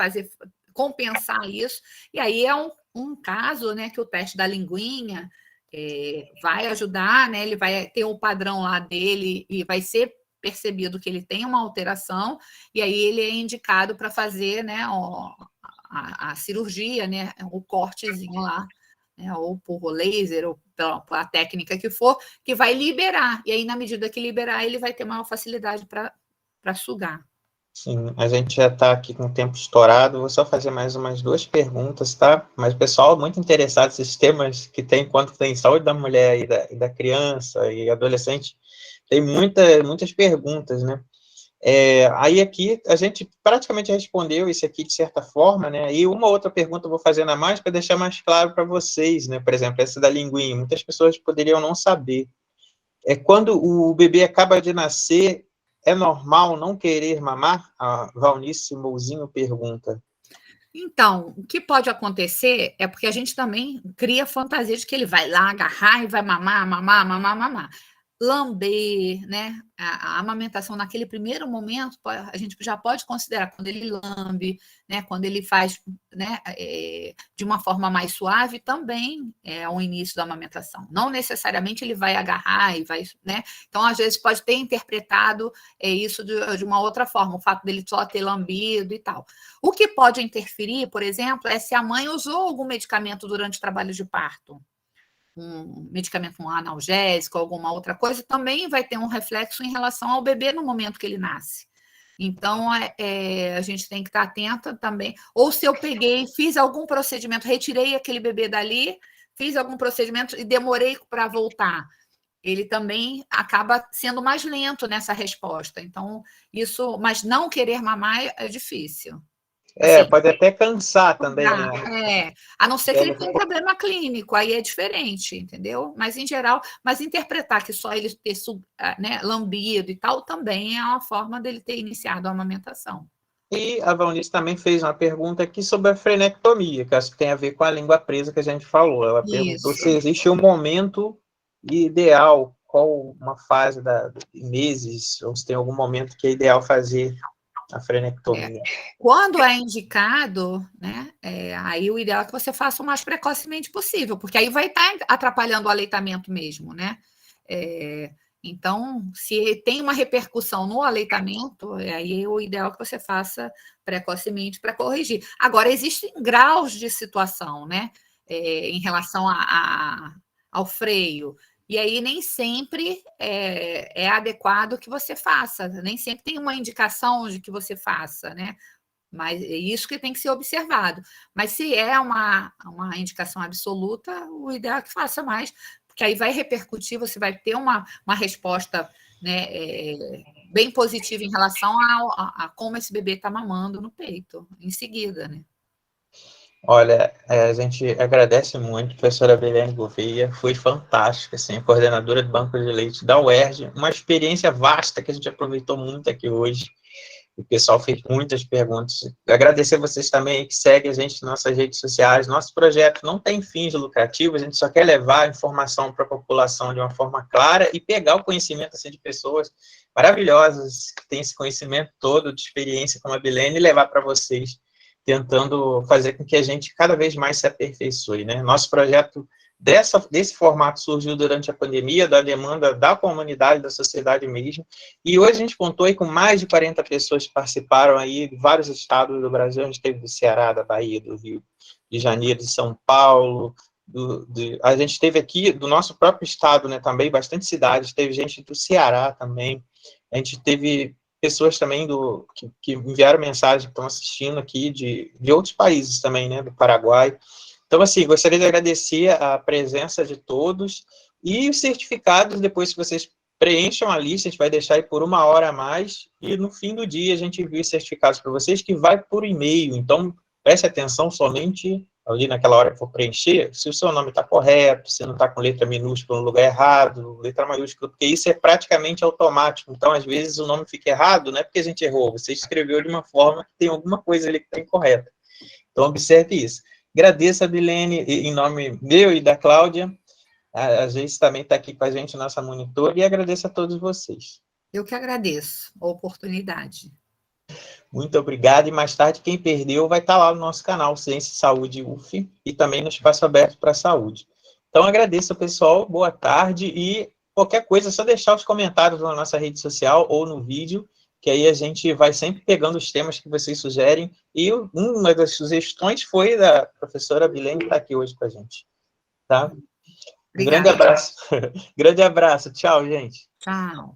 compensar isso. E aí é um caso, né, que o teste da linguinha vai ajudar, né? Ele vai ter o padrão lá dele e vai ser percebido que ele tem uma alteração, e aí ele é indicado para fazer, né, a cirurgia, né, o cortezinho lá, né, ou por laser, ou pela técnica que for, que vai liberar. E aí, na medida que liberar, ele vai ter maior facilidade para sugar. Sim, a gente já está aqui com o tempo estourado. Vou só fazer mais umas 2 perguntas, tá? Mas o pessoal muito interessado nesses temas que tem, quanto tem saúde da mulher e da criança e adolescente, tem muitas perguntas, né? Aí aqui a gente praticamente respondeu isso aqui de certa forma, né? E uma outra pergunta eu vou fazer na mais para deixar mais claro para vocês, né? Por exemplo, essa da linguinha, muitas pessoas poderiam não saber. Quando o bebê acaba de nascer, é normal não querer mamar? A Valnice Mouzinho pergunta. Então, o que pode acontecer é porque a gente também cria fantasia de que ele vai lá agarrar e vai mamar, mamar, mamar, mamar. Lamber, né? A amamentação naquele primeiro momento, a gente já pode considerar quando ele lambe, né? Quando ele faz, né, de uma forma mais suave, também é o início da amamentação. Não necessariamente ele vai agarrar e vai, né? Então, às vezes, pode ter interpretado isso de uma outra forma, o fato dele só ter lambido e tal. O que pode interferir, por exemplo, é se a mãe usou algum medicamento durante o trabalho de parto. Um medicamento, um analgésico, alguma outra coisa, também vai ter um reflexo em relação ao bebê no momento que ele nasce. Então, a gente tem que estar atenta também. Ou se eu fiz algum procedimento, retirei aquele bebê dali, fiz algum procedimento e demorei para voltar, ele também acaba sendo mais lento nessa resposta. Então, mas não querer mamar é difícil. Assim, Pode até cansar também, né? A não ser que ele tenha um problema clínico, aí é diferente, entendeu? Mas, em geral, interpretar que só ele ter, né, lambido e tal, também é uma forma dele ter iniciado a amamentação. E a Valnice também fez uma pergunta aqui sobre a frenectomia, que acho que tem a ver com a língua presa que a gente falou. Ela perguntou se existe um momento ideal, qual uma fase de meses, ou se tem algum momento que é ideal fazer a frenectomia. Quando é indicado, né, aí o ideal é que você faça o mais precocemente possível, porque aí vai estar atrapalhando o aleitamento mesmo, né? Então, se tem uma repercussão no aleitamento, aí o ideal é que você faça precocemente para corrigir. Agora, existem graus de situação, né, em relação ao freio. E aí nem sempre é adequado que você faça, nem sempre tem uma indicação de que você faça, né? Mas é isso que tem que ser observado. Mas se é uma indicação absoluta, o ideal é que faça mais, porque aí vai repercutir, você vai ter uma resposta, né, bem positiva em relação a como esse bebê está mamando no peito, em seguida, né? Olha, a gente agradece muito, professora Belene Gouveia, foi fantástica, assim, coordenadora do Banco de Leite da UERJ, uma experiência vasta que a gente aproveitou muito aqui hoje. O pessoal fez muitas perguntas. Agradecer a vocês também que seguem a gente nas nossas redes sociais. Nosso projeto não tem fins lucrativos, a gente só quer levar a informação para a população de uma forma clara e pegar o conhecimento assim, de pessoas maravilhosas que têm esse conhecimento todo de experiência como a Bilene e levar para vocês, tentando fazer com que a gente cada vez mais se aperfeiçoe, né? Nosso projeto desse formato surgiu durante a pandemia, da demanda da comunidade, da sociedade mesmo, e hoje a gente contou aí com mais de 40 pessoas que participaram aí de vários estados do Brasil, a gente teve do Ceará, da Bahia, do Rio de Janeiro, de São Paulo, a gente teve aqui do nosso próprio estado, né, também, bastante cidades, teve gente do Ceará também, a gente teve pessoas também que enviaram mensagem, que estão assistindo aqui, de outros países também, né, do Paraguai. Então, assim, gostaria de agradecer a presença de todos e os certificados, depois que vocês preencham a lista, a gente vai deixar aí por 1 hora a mais, e no fim do dia a gente envia os certificados para vocês, que vai por e-mail, então preste atenção somente ali naquela hora que for preencher, se o seu nome está correto, se não está com letra minúscula no lugar errado, letra maiúscula, porque isso é praticamente automático, então às vezes o nome fica errado, não é porque a gente errou, você escreveu de uma forma que tem alguma coisa ali que está incorreta. Então observe isso. Agradeço a Bilene em nome meu e da Cláudia, a gente também está aqui com a gente, nossa monitora, e agradeço a todos vocês. Eu que agradeço a oportunidade. Muito obrigado, e mais tarde, quem perdeu vai estar lá no nosso canal, Ciência e Saúde UF, e também no Espaço Aberto para a Saúde. Então, agradeço, pessoal, boa tarde, e qualquer coisa, é só deixar os comentários na nossa rede social ou no vídeo, que aí a gente vai sempre pegando os temas que vocês sugerem, e uma das sugestões foi da professora Bilene, que está aqui hoje com a gente. Tá? Um grande abraço. Grande abraço. Tchau, gente. Tchau.